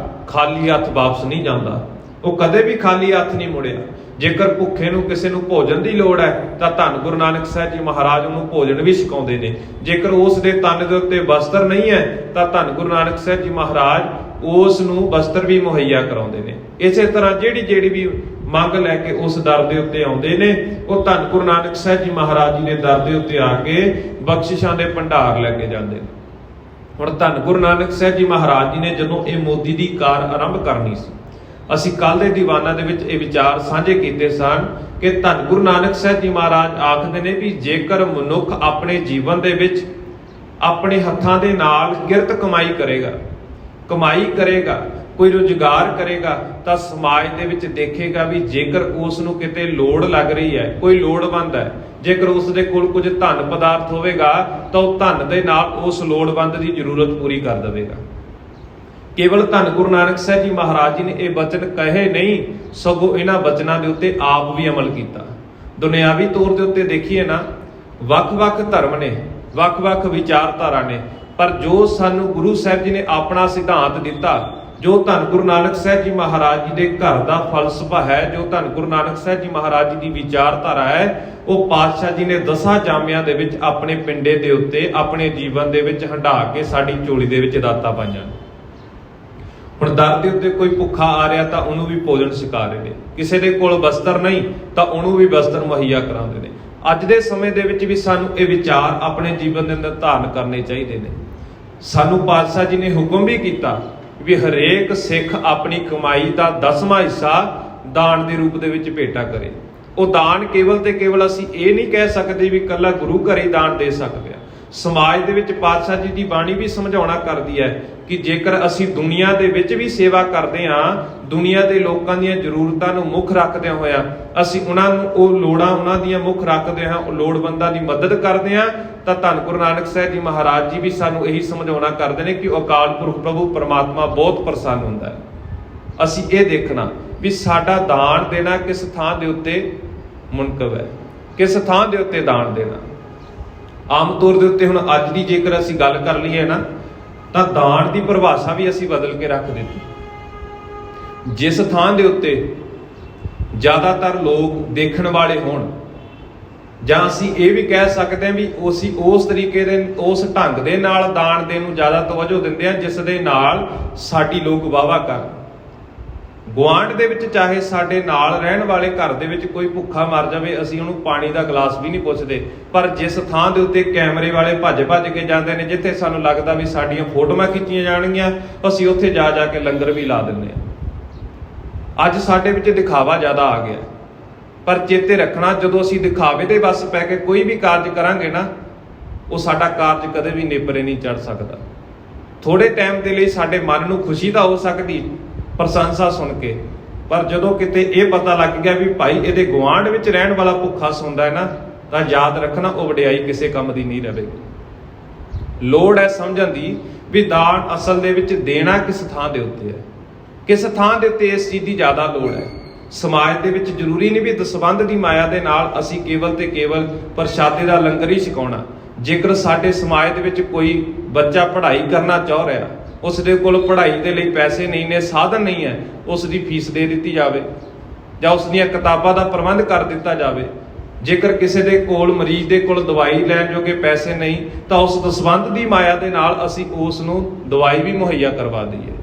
ਖਾਲੀ ਹੱਥ ਵਾਪਸ ਨਹੀਂ ਜਾਂਦਾ। ਉਹ ਕਦੇ ਵੀ ਖਾਲੀ ਹੱਥ ਨਹੀਂ ਮੁੜਿਆ। ਜੇਕਰ ਭੁੱਖੇ ਨੂੰ ਕਿਸੇ ਨੂੰ ਭੋਜਨ ਦੀ ਲੋੜ ਹੈ ਤਾਂ ਧੰਨ ਗੁਰੂ ਨਾਨਕ ਸਾਹਿਬ ਜੀ ਮਹਾਰਾਜ ਉਹਨੂੰ ਭੋਜਨ ਵੀ ਛਕਾਉਂਦੇ ਨੇ। ਜੇਕਰ ਉਸ ਦੇ ਤਨ ਦੇ ਉੱਤੇ ਵਸਤਰ ਨਹੀਂ ਹੈ ਤਾਂ ਧੰਨ ਗੁਰੂ ਨਾਨਕ ਸਾਹਿਬ ਜੀ ਮਹਾਰਾਜ ਉਸ ਨੂੰ ਵਸਤਰ ਵੀ ਮੁਹੱਈਆ ਕਰਾਉਂਦੇ ਨੇ। ਇਸੇ ਤਰ੍ਹਾਂ ਜਿਹੜੀ ਵੀ ਮੰਗ ਲੈ ਕੇ ਉਸ ਦਰ ਦੇ ਉੱਤੇ ਆਉਂਦੇ ਨੇ, ਉਹ ਧੰਨ ਗੁਰੂ ਨਾਨਕ ਸਾਹਿਬ ਜੀ ਮਹਾਰਾਜ ਜੀ ਦੇ ਦਰ ਦੇ ਉੱਤੇ ਆ ਕੇ ਬਖਸ਼ਿਸ਼ਾਂ ਦੇ ਭੰਡਾਰ ਲੈ ਕੇ ਜਾਂਦੇ ਨੇ। ਹੁਣ ਧੰਨ ਗੁਰੂ ਨਾਨਕ ਸਾਹਿਬ ਜੀ ਮਹਾਰਾਜ ਜੀ ਨੇ ਜਦੋਂ ਇਹ ਮੋਦੀ ਦੀ ਕਾਰ ਆਰੰਭ ਕਰਨੀ ਸੀ, ਅਸੀਂ ਕੱਲ ਦੇ ਦੀਵਾਨਾਂ ਦੇ ਵਿੱਚ ਇਹ ਵਿਚਾਰ ਸਾਂਝੇ ਕੀਤੇ ਸਨ ਕਿ ਧੰਨ ਗੁਰੂ ਨਾਨਕ ਸਾਹਿਬ ਜੀ ਮਹਾਰਾਜ ਆਖਦੇ ਨੇ ਵੀ ਜੇਕਰ ਮਨੁੱਖ ਆਪਣੇ ਜੀਵਨ ਦੇ ਵਿੱਚ ਆਪਣੇ ਹੱਥਾਂ ਦੇ ਨਾਲ ਕਿਰਤ ਕਮਾਈ ਕਰੇਗਾ, ਕੋਈ ਰੁਜ਼ਗਾਰ ਕਰੇਗਾ, ਤਾਂ ਸਮਾਜ ਦੇ ਵਿੱਚ ਦੇਖੇਗਾ ਵੀ ਜੇਕਰ ਉਸ ਨੂੰ ਕਿਤੇ ਲੋੜ ਲੱਗ ਰਹੀ ਹੈ, ਕੋਈ ਲੋੜਵੰਦ ਹੈ, ਜੇਕਰ ਉਸ ਦੇ ਕੋਲ ਕੁਝ ਧਨ ਪਦਾਰਥ ਹੋਵੇਗਾ ਤਾਂ ਉਹ ਧਨ ਦੇ ਨਾਲ ਉਸ ਲੋੜਵੰਦ ਦੀ ਜ਼ਰੂਰਤ ਪੂਰੀ ਕਰ ਦੇਵੇਗਾ। ਕੇਵਲ ਧੰਨ ਗੁਰੂ ਨਾਨਕ ਸਾਹਿਬ ਜੀ ਮਹਾਰਾਜ ਜੀ ਨੇ ਇਹ ਬਚਨ ਕਹੇ ਨਹੀਂ, ਸਗੋਂ ਇਹਨਾਂ ਬਚਨਾਂ ਦੇ ਉੱਤੇ ਆਪ ਵੀ ਅਮਲ ਕੀਤਾ। ਦੁਨਿਆਵੀ ਤੌਰ ਦੇ ਉੱਤੇ ਦੇਖੀਏ ਨਾ, ਵੱਖ-ਵੱਖ ਧਰਮ ਨੇ, ਵੱਖ-ਵੱਖ ਵਿਚਾਰਧਾਰਾ ਨੇ, ਪਰ ਜੋ ਸਾਨੂੰ ਗੁਰੂ ਸਾਹਿਬ ਜੀ ਨੇ ਆਪਣਾ ਸਿਧਾਂਤ ਦਿੱਤਾ, ਜੋ ਧੰਨ ਗੁਰੂ ਨਾਨਕ ਸਾਹਿਬ ਜੀ ਮਹਾਰਾਜ ਜੀ ਦੇ ਘਰ ਦਾ ਫਲਸਫਾ ਹੈ, ਜੋ ਧੰਨ ਗੁਰੂ ਨਾਨਕ ਸਾਹਿਬ ਜੀ ਮਹਾਰਾਜ ਜੀ ਦੀ ਵਿਚਾਰਧਾਰਾ ਹੈ, ਉਹ ਪਾਤਸ਼ਾਹ ਜੀ ਨੇ 10 ਜਾਮਿਆਂ ਦੇ ਵਿੱਚ ਆਪਣੇ ਪਿੰਡੇ ਦੇ ਉੱਤੇ ਆਪਣੇ ਜੀਵਨ ਦੇ ਵਿੱਚ ਹੰਢਾ ਕੇ ਸਾਡੀ ਝੋਲੀ ਦੇ ਵਿੱਚ ਦਾਤਾਂ ਪਾਈਆਂ। ਹੁਣ ਦਰ ਦੇ ਉੱਤੇ ਕੋਈ ਭੁੱਖਾ ਆ ਰਿਹਾ ਤਾਂ ਉਹਨੂੰ ਵੀ ਭੋਜਨ ਛਕਾ ਰਹੇ ਨੇ, ਕਿਸੇ ਦੇ ਕੋਲ ਵਸਤਰ ਨਹੀਂ ਤਾਂ ਉਹਨੂੰ ਵੀ ਵਸਤਰ ਮੁਹੱਈਆ ਕਰਾਉਂਦੇ ਨੇ। ਅੱਜ ਦੇ ਸਮੇਂ ਦੇ ਵਿੱਚ ਵੀ ਸਾਨੂੰ ਇਹ ਵਿਚਾਰ ਆਪਣੇ ਜੀਵਨ ਦੇ ਅੰਦਰ ਧਾਰਨ ਕਰਨੇ ਚਾਹੀਦੇ ਨੇ। ਸਾਨੂੰ ਪਾਤਸ਼ਾਹ ਜੀ ਨੇ ਹੁਕਮ ਵੀ ਕੀਤਾ ਵੀ ਹਰੇਕ ਸਿੱਖ ਆਪਣੀ ਕਮਾਈ ਦਾ 10ਵਾਂ ਹਿੱਸਾ ਦਾਨ ਦੇ ਰੂਪ ਦੇ ਵਿੱਚ ਭੇਟਾ ਕਰੇ। ਉਹ ਦਾਨ ਕੇਵਲ ਤੇ ਕੇਵਲ ਅਸੀਂ ਇਹ ਨਹੀਂ ਕਹਿ ਸਕਦੇ ਵੀ ਇਕੱਲਾ ਗੁਰੂ ਘਰ ਹੀ ਦਾਨ ਦੇ ਸਕਦੇ ਆ। ਸਮਾਜ ਦੇ ਵਿੱਚ ਪਾਤਸ਼ਾਹ ਜੀ ਦੀ ਬਾਣੀ ਵੀ ਸਮਝਾਉਣਾ ਕਰਦੀ ਹੈ ਕਿ ਜੇਕਰ ਅਸੀਂ ਦੁਨੀਆ ਦੇ ਵਿੱਚ ਵੀ ਸੇਵਾ ਕਰਦੇ ਹਾਂ, ਦੁਨੀਆ ਦੇ ਲੋਕਾਂ ਦੀਆਂ ਜ਼ਰੂਰਤਾਂ ਨੂੰ ਮੁੱਖ ਰੱਖਦਿਆਂ ਹੋਇਆਂ ਅਸੀਂ ਉਹਨਾਂ ਨੂੰ ਉਹ ਲੋੜਾਂ ਉਹਨਾਂ ਦੀਆਂ ਮੁੱਖ ਰੱਖਦੇ ਹਾਂ, ਉਹ ਲੋੜਵੰਦਾਂ ਦੀ ਮਦਦ ਕਰਦੇ ਹਾਂ, ਤਾਂ ਧੰਨ ਗੁਰੂ ਨਾਨਕ ਸਾਹਿਬ ਜੀ ਮਹਾਰਾਜ ਜੀ ਵੀ ਸਾਨੂੰ ਇਹੀ ਸਮਝਾਉਣਾ ਕਰਦੇ ਨੇ ਕਿ ਅਕਾਲ ਪੁਰਖ ਪ੍ਰਭੂ ਪਰਮਾਤਮਾ ਬਹੁਤ ਪ੍ਰਸੰਨ ਹੁੰਦਾ ਹੈ। ਅਸੀਂ ਇਹ ਦੇਖਣਾ ਵੀ ਸਾਡਾ ਦਾਨ ਦੇਣਾ ਕਿਸ ਥਾਂ ਦੇ ਉੱਤੇ ਮੁਨਕਬ ਹੈ, ਕਿਸ ਥਾਂ ਦੇ ਉੱਤੇ ਦਾਨ ਦੇਣਾ। ਆਮ ਤੌਰ ਦੇ ਉੱਤੇ ਹੁਣ ਅੱਜ ਦੀ ਜੇਕਰ ਅਸੀਂ ਗੱਲ ਕਰ ਲਈਏ ਨਾ, ਤਾਂ ਦਾਨ ਦੀ ਪਰਿਭਾਸ਼ਾ ਵੀ ਅਸੀਂ ਬਦਲ ਕੇ ਰੱਖ ਦਿੱਤੀ। ਜਿਸ ਥਾਂ ਦੇ ਉੱਤੇ ਜ਼ਿਆਦਾਤਰ ਲੋਕ ਦੇਖਣ ਵਾਲੇ ਹੋਣ, ਜਾਂ ਅਸੀਂ ਇਹ ਵੀ ਕਹਿ ਸਕਦੇ ਹਾਂ ਵੀ ਅਸੀਂ ਉਸ ਤਰੀਕੇ ਦੇ ਉਸ ਢੰਗ ਦੇ ਨਾਲ ਦਾਨ ਦੇਣ ਨੂੰ ਜ਼ਿਆਦਾ ਤਵੱਜੋ ਦਿੰਦੇ ਹਾਂ ਜਿਸ ਦੇ ਨਾਲ ਸਾਡੀ ਲੋਕ ਵਾਹਵਾ ਕਰਨ। ਗੁਆਂਢ ਦੇ ਵਿੱਚ ਚਾਹੇ ਸਾਡੇ ਨਾਲ ਰਹਿਣ ਵਾਲੇ ਘਰ ਦੇ ਵਿੱਚ ਕੋਈ ਭੁੱਖਾ ਮਰ ਜਾਵੇ, ਅਸੀਂ ਉਹਨੂੰ ਪਾਣੀ ਦਾ ਗਲਾਸ ਵੀ ਨਹੀਂ ਪੁੱਛਦੇ, ਪਰ ਜਿਸ ਥਾਂ ਦੇ ਉੱਤੇ ਕੈਮਰੇ ਵਾਲੇ ਭੱਜ ਕੇ ਜਾਂਦੇ ਨੇ, ਜਿੱਥੇ ਸਾਨੂੰ ਲੱਗਦਾ ਵੀ ਸਾਡੀਆਂ ਫੋਟੋਆਂ ਖਿੱਚੀਆਂ ਜਾਣਗੀਆਂ, ਅਸੀਂ ਉੱਥੇ ਜਾ ਕੇ ਲੰਗਰ ਵੀ ਲਾ ਦਿੰਦੇ ਹਾਂ। ਅੱਜ ਸਾਡੇ ਵਿੱਚ ਦਿਖਾਵਾ ਜ਼ਿਆਦਾ ਆ ਗਿਆ, ਪਰ ਚੇਤੇ ਰੱਖਣਾ ਜਦੋਂ ਅਸੀਂ ਦਿਖਾਵੇ ਦੇ ਵੱਸ ਪੈ ਕੇ ਕੋਈ ਵੀ ਕਾਰਜ ਕਰਾਂਗੇ ਨਾ, ਉਹ ਸਾਡਾ ਕਾਰਜ ਕਦੇ ਵੀ ਨੇਪਰੇ ਨਹੀਂ ਚੜ ਸਕਦਾ। ਥੋੜੇ ਟਾਈਮ ਦੇ ਲਈ ਸਾਡੇ ਮਨ ਨੂੰ ਖੁਸ਼ੀ ਤਾਂ ਹੋ ਸਕਦੀ ਪ੍ਰਸ਼ੰਸਾ ਸੁਣ ਕੇ, ਪਰ ਜਦੋਂ ਕਿਤੇ ਇਹ ਪਤਾ ਲੱਗ ਗਿਆ ਵੀ ਭਾਈ ਇਹਦੇ ਗੁਆਂਢ ਵਿੱਚ ਰਹਿਣ ਵਾਲਾ ਭੁੱਖਾ ਸੌਂਦਾ ਹੈ ਨਾ, ਤਾਂ ਯਾਦ ਰੱਖਣਾ ਉਹ ਵਡਿਆਈ ਕਿਸੇ ਕੰਮ ਦੀ ਨਹੀਂ ਰਹੇਗੀ। ਲੋੜ ਹੈ ਸਮਝਣ ਦੀ ਵੀ ਦਾਨ ਅਸਲ ਦੇ ਵਿੱਚ ਦੇਣਾ ਕਿਸ ਥਾਂ ਦੇ ਉੱਤੇ ਹੈ, ਕਿਸ ਥਾਂ ਦੇ ਉੱਤੇ ਇਸ ਚੀਜ਼ ਦੀ ਜ਼ਿਆਦਾ ਲੋੜ ਹੈ। ਸਮਾਜ ਦੇ ਵਿੱਚ ਜ਼ਰੂਰੀ ਨਹੀਂ ਵੀ ਦਸਵੰਧ ਦੀ ਮਾਇਆ ਦੇ ਨਾਲ ਅਸੀਂ ਕੇਵਲ ਤੇ ਕੇਵਲ ਪ੍ਰਸ਼ਾਦੇ ਦਾ ਲੰਗਰ ਹੀ ਛਕਾਉਣਾ। ਜੇਕਰ ਸਾਡੇ ਸਮਾਜ ਦੇ ਵਿੱਚ ਕੋਈ ਬੱਚਾ ਪੜ੍ਹਾਈ ਕਰਨਾ ਚਾਹ ਰਿਹਾ, ਉਸ ਦੇ ਕੋਲ ਪੜ੍ਹਾਈ ਦੇ ਲਈ ਪੈਸੇ ਨਹੀਂ ਨੇ, ਸਾਧਨ ਨਹੀਂ ਹੈ, ਉਸ ਦੀ ਫੀਸ ਦੇ ਦਿੱਤੀ ਜਾਵੇ ਜਾਂ ਉਸ ਦੀਆਂ ਕਿਤਾਬਾਂ ਦਾ ਪ੍ਰਬੰਧ ਕਰ ਦਿੱਤਾ ਜਾਵੇ। ਜੇਕਰ ਕਿਸੇ ਦੇ ਕੋਲ ਮਰੀਜ਼ ਦੇ ਕੋਲ ਦਵਾਈ ਲੈਣ ਜੋਗੇ ਪੈਸੇ ਨਹੀਂ, ਤਾਂ ਉਸ ਦਸਵੰਧ ਦੀ ਮਾਇਆ ਦੇ ਨਾਲ ਅਸੀਂ ਉਸ ਨੂੰ ਦਵਾਈ ਵੀ ਮੁਹੱਈਆ ਕਰਵਾ ਦਈਏ।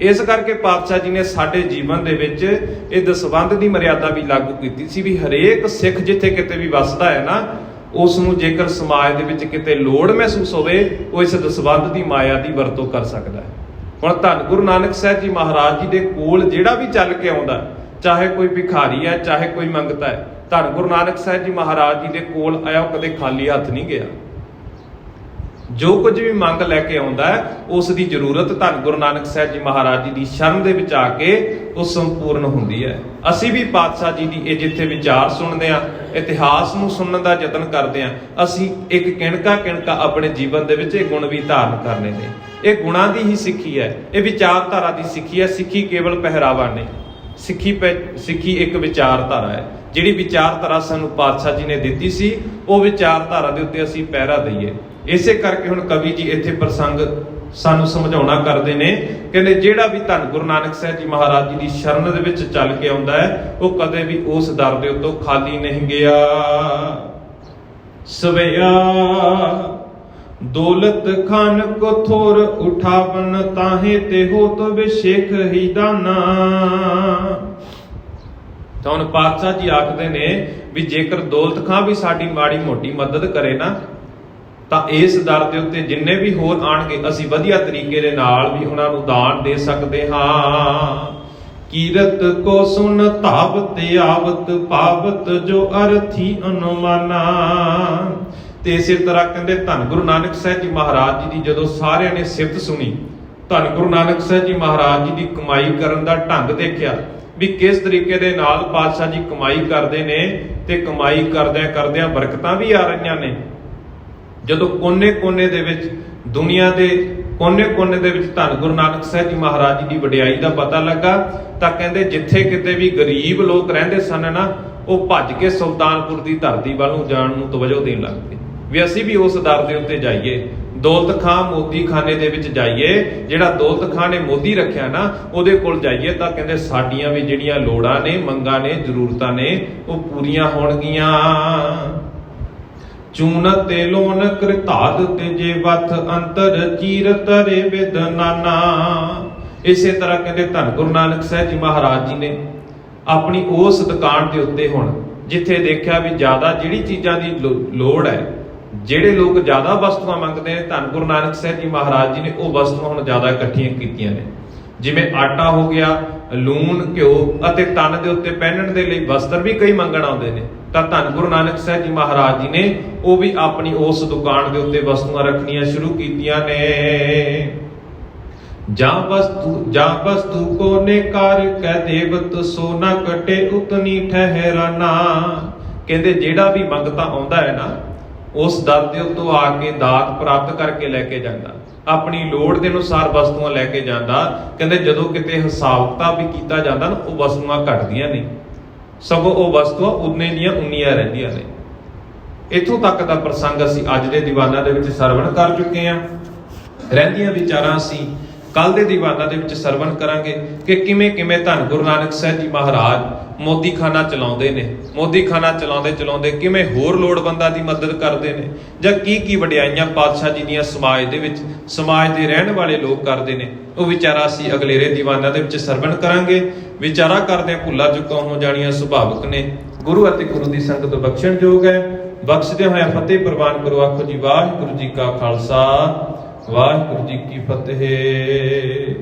ਇਸ ਕਰਕੇ ਪਾਤਸ਼ਾਹ ਜੀ ਨੇ ਸਾਡੇ ਜੀਵਨ ਦੇ ਵਿੱਚ ਇਹ ਦਸਵੰਧ ਦੀ ਮਰਿਆਦਾ ਵੀ ਲਾਗੂ ਕੀਤੀ ਸੀ ਵੀ ਹਰੇਕ ਸਿੱਖ ਜਿੱਥੇ ਕਿਤੇ ਵੀ ਵੱਸਦਾ ਹੈ ਨਾ, ਉਸ ਨੂੰ ਜੇਕਰ ਸਮਾਜ ਦੇ ਵਿੱਚ ਕਿਤੇ ਲੋੜ ਮਹਿਸੂਸ ਹੋਵੇ, ਉਹ ਇਸ ਦਸਵੰਧ ਦੀ ਮਾਇਆ ਦੀ ਵਰਤੋਂ ਕਰ ਸਕਦਾ ਹੈ। ਹੁਣ ਧੰਨ ਗੁਰੂ ਨਾਨਕ ਸਾਹਿਬ ਜੀ ਮਹਾਰਾਜ ਜੀ ਦੇ ਕੋਲ ਜਿਹੜਾ ਵੀ ਚੱਲ ਕੇ ਆਉਂਦਾ, ਚਾਹੇ ਕੋਈ ਭਿਖਾਰੀ ਹੈ, ਚਾਹੇ ਕੋਈ ਮੰਗਤਾ ਹੈ, ਧੰਨ ਗੁਰੂ ਨਾਨਕ ਸਾਹਿਬ ਜੀ ਮਹਾਰਾਜ ਜੀ ਦੇ ਕੋਲ ਆਇਆ ਉਹ ਕਦੇ ਖਾਲੀ ਹੱਥ ਨਹੀਂ ਗਿਆ। ਜੋ ਕੁਝ ਵੀ ਮੰਗ ਲੈ ਕੇ ਆਉਂਦਾ ਹੈ, ਉਸ ਦੀ ਜ਼ਰੂਰਤ ਧੰਨ ਗੁਰੂ ਨਾਨਕ ਸਾਹਿਬ ਜੀ ਮਹਾਰਾਜ ਜੀ ਦੀ ਸ਼ਰਨ ਦੇ ਵਿੱਚ ਆ ਕੇ ਉਹ ਸੰਪੂਰਨ ਹੁੰਦੀ ਹੈ। ਅਸੀਂ ਵੀ ਪਾਤਸ਼ਾਹ ਜੀ ਦੀ ਇਹ ਜਿੱਥੇ ਵਿਚਾਰ ਸੁਣਦੇ ਹਾਂ, ਇਤਿਹਾਸ ਨੂੰ ਸੁਣਨ ਦਾ ਯਤਨ ਕਰਦੇ ਹਾਂ, ਅਸੀਂ ਇੱਕ ਕਿਣਕਾ ਆਪਣੇ ਜੀਵਨ ਦੇ ਵਿੱਚ ਇਹ ਗੁਣ ਵੀ ਧਾਰਨ ਕਰਨੇ ਨੇ। ਇਹ ਗੁਣਾਂ ਦੀ ਹੀ ਸਿੱਖੀ ਹੈ, ਇਹ ਵਿਚਾਰਧਾਰਾ ਦੀ ਸਿੱਖੀ ਹੈ। ਸਿੱਖੀ ਕੇਵਲ ਪਹਿਰਾਵਾ ਨਹੀਂ, ਸਿੱਖੀ ਇੱਕ ਵਿਚਾਰਧਾਰਾ ਹੈ। ਜਿਹੜੀ ਵਿਚਾਰਧਾਰਾ ਸਾਨੂੰ ਪਾਤਸ਼ਾਹ ਜੀ ਨੇ ਦਿੱਤੀ ਸੀ, ਉਹ ਵਿਚਾਰਧਾਰਾ ਦੇ ਉੱਤੇ ਅਸੀਂ ਪਹਿਰਾ ਦਈਏ। ਇਸੇ ਕਰਕੇ ਹੁਣ ਕਵੀ ਜੀ ਇੱਥੇ ਪ੍ਰਸੰਗ ਸਾਨੂੰ ਸਮਝਾਉਣਾ ਕਰਦੇ ਨੇ, ਕਹਿੰਦੇ ਜਿਹੜਾ ਵੀ ਧੰਨ ਗੁਰੂ ਨਾਨਕ ਸਾਹਿਬ ਜੀ ਮਹਾਰਾਜ ਜੀ ਦੀ ਸ਼ਰਨ ਦੇ ਵਿੱਚ ਚੱਲ ਕੇ ਆਉਂਦਾ ਹੈ, ਉਹ ਕਦੇ ਵੀ ਉਸ ਦਰ ਦੇ ਉੱਤੋਂ ਖਾਲੀ ਨਹੀਂ ਗਿਆ। ਸਵਿਆ ਦੌਲਤ ਖਾਨ ਕੋ ਥੋਰ ਉਠਾਵਨ, ਤਾਹੇ ਤੇ ਹੋਤ ਵਿਸ਼ੇਖ ਹੀ ਦਾਨਾ। ਤਾਂ ਹੁਣ ਪਾਤਸ਼ਾਹ ਜੀ ਆਖਦੇ ਨੇ ਵੀ ਜੇਕਰ ਦੌਲਤ ਖਾਂ ਵੀ ਸਾਡੀ ਮਾੜੀ ਮੋਟੀ ਮਦਦ ਕਰੇ ਨਾ, ਤਾਂ ਇਸ ਦਰ ਦੇ ਉੱਤੇ ਜਿੰਨੇ ਵੀ ਹੋਰ ਆਣਗੇ, ਅਸੀਂ ਵਧੀਆ ਤਰੀਕੇ ਦੇ ਨਾਲ ਵੀ ਉਹਨਾਂ ਨੂੰ ਦਾਨ ਦੇ ਸਕਦੇ ਹਾਂ। ਕੀਰਤ ਕੋ ਸੁਨ ਧਾਵਤ ਆਵਤ ਪਾਵਤ, ਜੋ ਅਰਥੀ ਅਨੁਮਾਨਾ। ਤੇ ਇਸੇ ਤਰ੍ਹਾਂ ਕਹਿੰਦੇ ਧੰਨ ਗੁਰੂ ਨਾਨਕ ਸਾਹਿਬ ਜੀ ਮਹਾਰਾਜ ਜੀ ਦੀ ਜਦੋਂ ਸਾਰਿਆਂ ਨੇ ਸਿਫਤ ਸੁਣੀ, ਧੰਨ ਗੁਰੂ ਨਾਨਕ ਸਾਹਿਬ ਜੀ ਮਹਾਰਾਜ ਜੀ ਦੀ ਕਮਾਈ ਕਰਨ ਦਾ ਢੰਗ ਦੇਖਿਆ ਵੀ ਕਿਸ ਤਰੀਕੇ ਦੇ ਨਾਲ ਪਾਤਸ਼ਾਹ ਜੀ ਕਮਾਈ ਕਰਦੇ ਨੇ, ਤੇ ਕਮਾਈ ਕਰਦਿਆਂ ਬਰਕਤਾਂ ਵੀ ਆ ਰਹੀਆਂ ਨੇ। ਜਦੋਂ ਕੋਨੇ ਦੇ ਵਿੱਚ, ਦੁਨੀਆ ਦੇ ਕੋਨੇ ਦੇ ਵਿੱਚ ਧੰਨ ਗੁਰੂ ਨਾਨਕ ਸਾਹਿਬ ਜੀ ਮਹਾਰਾਜ ਜੀ ਦੀ ਵਡਿਆਈ ਦਾ ਪਤਾ ਲੱਗਾ, ਤਾਂ ਕਹਿੰਦੇ ਜਿੱਥੇ ਕਿਤੇ ਵੀ ਗਰੀਬ ਲੋਕ ਰਹਿੰਦੇ ਸਨ ਨਾ, ਉਹ ਭੱਜ ਕੇ ਸੁਲਤਾਨਪੁਰ ਦੀ ਧਰਤੀ ਵੱਲ ਨੂੰ ਜਾਣ ਨੂੰ ਤਵੱਜੋ ਦੇਣ ਲੱਗ ਪਏ ਵੀ ਅਸੀਂ ਵੀ ਉਸ ਦਰ ਦੇ ਉੱਤੇ ਜਾਈਏ, ਦੌਲਤ ਖਾਂ ਮੋਦੀ ਖਾਨੇ ਦੇ ਵਿੱਚ ਜਾਈਏ। ਜਿਹੜਾ ਦੌਲਤ ਖਾਂ ਨੇ ਮੋਦੀ ਰੱਖਿਆ ਨਾ, ਉਹਦੇ ਕੋਲ ਜਾਈਏ ਤਾਂ ਕਹਿੰਦੇ ਸਾਡੀਆਂ ਵੀ ਜਿਹੜੀਆਂ ਲੋੜਾਂ ਨੇ, ਮੰਗਾਂ ਨੇ, ਜ਼ਰੂਰਤਾਂ ਨੇ, ਉਹ ਪੂਰੀਆਂ ਹੋਣਗੀਆਂ। ਚੂਨਤ ਤੇ ਲੋਨ ਕ੍ਰਿਤਾਦ ਤੇ ਜੇ ਵਥ, ਅੰਤਰ ਚੀਰ ਤਰੇ ਵਿਦ ਨਾਨਾ। ਇਸੇ ਤਰ੍ਹਾਂ ਕਹਿੰਦੇ ਧੰਨ ਗੁਰੂ ਨਾਨਕ ਸਾਹਿਬ ਜੀ ਮਹਾਰਾਜ ਜੀ ਨੇ ਆਪਣੀ ਉਸ ਦੁਕਾਨ ਦੇ ਉੱਤੇ ਹੁਣ ਜਿੱਥੇ ਦੇਖਿਆ ਵੀ ਜ਼ਿਆਦਾ ਜਿਹੜੀ ਚੀਜ਼ਾਂ ਦੀ ਲੋੜ ਹੈ, ਜਿਹੜੇ ਲੋਕ ਜ਼ਿਆਦਾ ਵਸਤੂਆਂ ਮੰਗਦੇ ਨੇ, ਧੰਨ ਗੁਰੂ ਨਾਨਕ ਸਾਹਿਬ ਜੀ ਮਹਾਰਾਜ ਜੀ ਨੇ ਉਹ ਵਸਤੂਆਂ ਹੁਣ ਜ਼ਿਆਦਾ ਇਕੱਠੀਆਂ ਕੀਤੀਆਂ ਨੇ। ਜਿਵੇਂ ਆਟਾ ਹੋ ਗਿਆ, ਲੂਣ, ਘਿਓ ਅਤੇ ਤਨ ਦੇ ਉੱਤੇ ਪਹਿਨਣ ਦੇ ਲਈ ਵਸਤਰ ਵੀ ਕਈ ਮੰਗਣ ਆਉਂਦੇ ਨੇ, ਤਾਂ ਧੰਨ ਗੁਰੂ ਨਾਨਕ ਸਾਹਿਬ ਜੀ ਮਹਾਰਾਜ ਜੀ ਨੇ ਉਹ ਵੀ ਆਪਣੀ ਉਸ ਦੁਕਾਨ ਦੇ ਉੱਤੇ ਵਸਤੂਆਂ ਰੱਖਣੀਆਂ ਸ਼ੁਰੂ ਕੀਤੀਆਂ ਨੇ। ਜਾਂ ਵਸਤੂ ਕੋ ਨੇ ਕਰ ਕਹਿ ਦੇਵਤ, ਸੋਨਾ ਕਟੇ ਉਤਨੀ ਠਹਿਰਾਨਾ। ਕਹਿੰਦੇ ਜਿਹੜਾ ਵੀ ਮੰਗਤਾ ਆਉਂਦਾ ਹੈ ਨਾ, ਉਸ ਦਰ ਦੇ ਉੱਤੋਂ ਆ ਕੇ ਦਾਤ ਪ੍ਰਾਪਤ ਕਰਕੇ ਲੈ ਕੇ ਜਾਂਦਾ, ਆਪਣੀ ਲੋੜ ਦੇ ਅਨੁਸਾਰ ਵਸਤੂਆਂ ਲੈ ਕੇ ਜਾਂਦਾ। ਕਹਿੰਦੇ ਜਦੋਂ ਕਿਤੇ ਹਿਸਾਬ ਕਿਤਾਬ ਵੀ ਕੀਤਾ ਜਾਂਦਾ ਨਾ, ਉਹ ਵਸਤੂਆਂ ਘਟਦੀਆਂ ਨਹੀਂ, ਸਗੋਂ ਉਹ ਵਸਤੂਆਂ ਉਨੇ ਦੀਆਂ ਉਨੀਆਂ ਰਹਿੰਦੀਆਂ ਨੇ। ਇੱਥੋਂ ਤੱਕ ਦਾ ਪ੍ਰਸੰਗ ਅਸੀਂ ਅੱਜ ਦੇ ਦੀਵਾਨਾਂ ਦੇ ਵਿੱਚ ਸਰਵਣ ਕਰ ਚੁੱਕੇ ਹਾਂ। ਰਹਿੰਦੀਆਂ ਵਿਚਾਰਾਂ ਅਸੀਂ ਕੱਲ ਦੇ ਦੀਵਾਨਾਂ ਦੇ ਵਿੱਚ ਸਰਵਣ ਕਰਾਂਗੇ ਕਿ ਕਿਵੇਂ ਕਿਵੇਂ ਧੰਨ ਗੁਰੂ ਨਾਨਕ ਸਾਹਿਬ ਜੀ ਮਹਾਰਾਜ ਮੋਦੀਖਾਨਾ ਚਲਾਉਂਦੇ ਨੇ, ਮੋਦੀਖਾਨਾ ਚਲਾਉਂਦੇ ਚਲਾਉਂਦੇ ਕਿਵੇਂ ਹੋਰ ਲੋੜਵੰਦਾਂ ਦੀ ਮਦਦ ਕਰਦੇ ਨੇ, ਜਾਂ ਕੀ ਕੀ ਵਡਿਆਈਆਂ ਪਾਤਸ਼ਾਹ ਜੀ ਦੀਆਂ ਸਮਾਜ ਦੇ ਵਿੱਚ, ਸਮਾਜ ਦੇ ਰਹਿਣ ਵਾਲੇ ਲੋਕ ਕਰਦੇ ਨੇ। ਉਹ ਵਿਚਾਰਾ ਅਸੀਂ ਅਗਲੇਰੇ ਦੀਵਾਨਾਂ ਦੇ ਵਿੱਚ ਸਰਵਣ ਕਰਾਂਗੇ। ਵਿਚਾਰਾ ਕਰਦੇ ਭੁੱਲਾ ਚੁੱਕਾ ਹੋ ਜਾਣੀਆਂ ਸੁਭਾਵਿਕ ਨੇ, ਗੁਰੂ ਅਤੇ ਗੁਰੂ ਦੀ ਸੰਗਤ ਬਖਸ਼ਣਯੋਗ ਹੈ। ਬਖਸ਼ਦੇ ਹੋਇਆ ਫਤਿਹ ਪ੍ਰਵਾਨ ਕਰੋ। ਆਖੋ ਜੀ ਵਾਹਿਗੁਰੂ ਜੀ ਕਾ ਖਾਲਸਾ, ਵਾਹਿਗੁਰੂ ਜੀ ਕੀ ਫਤਿਹ।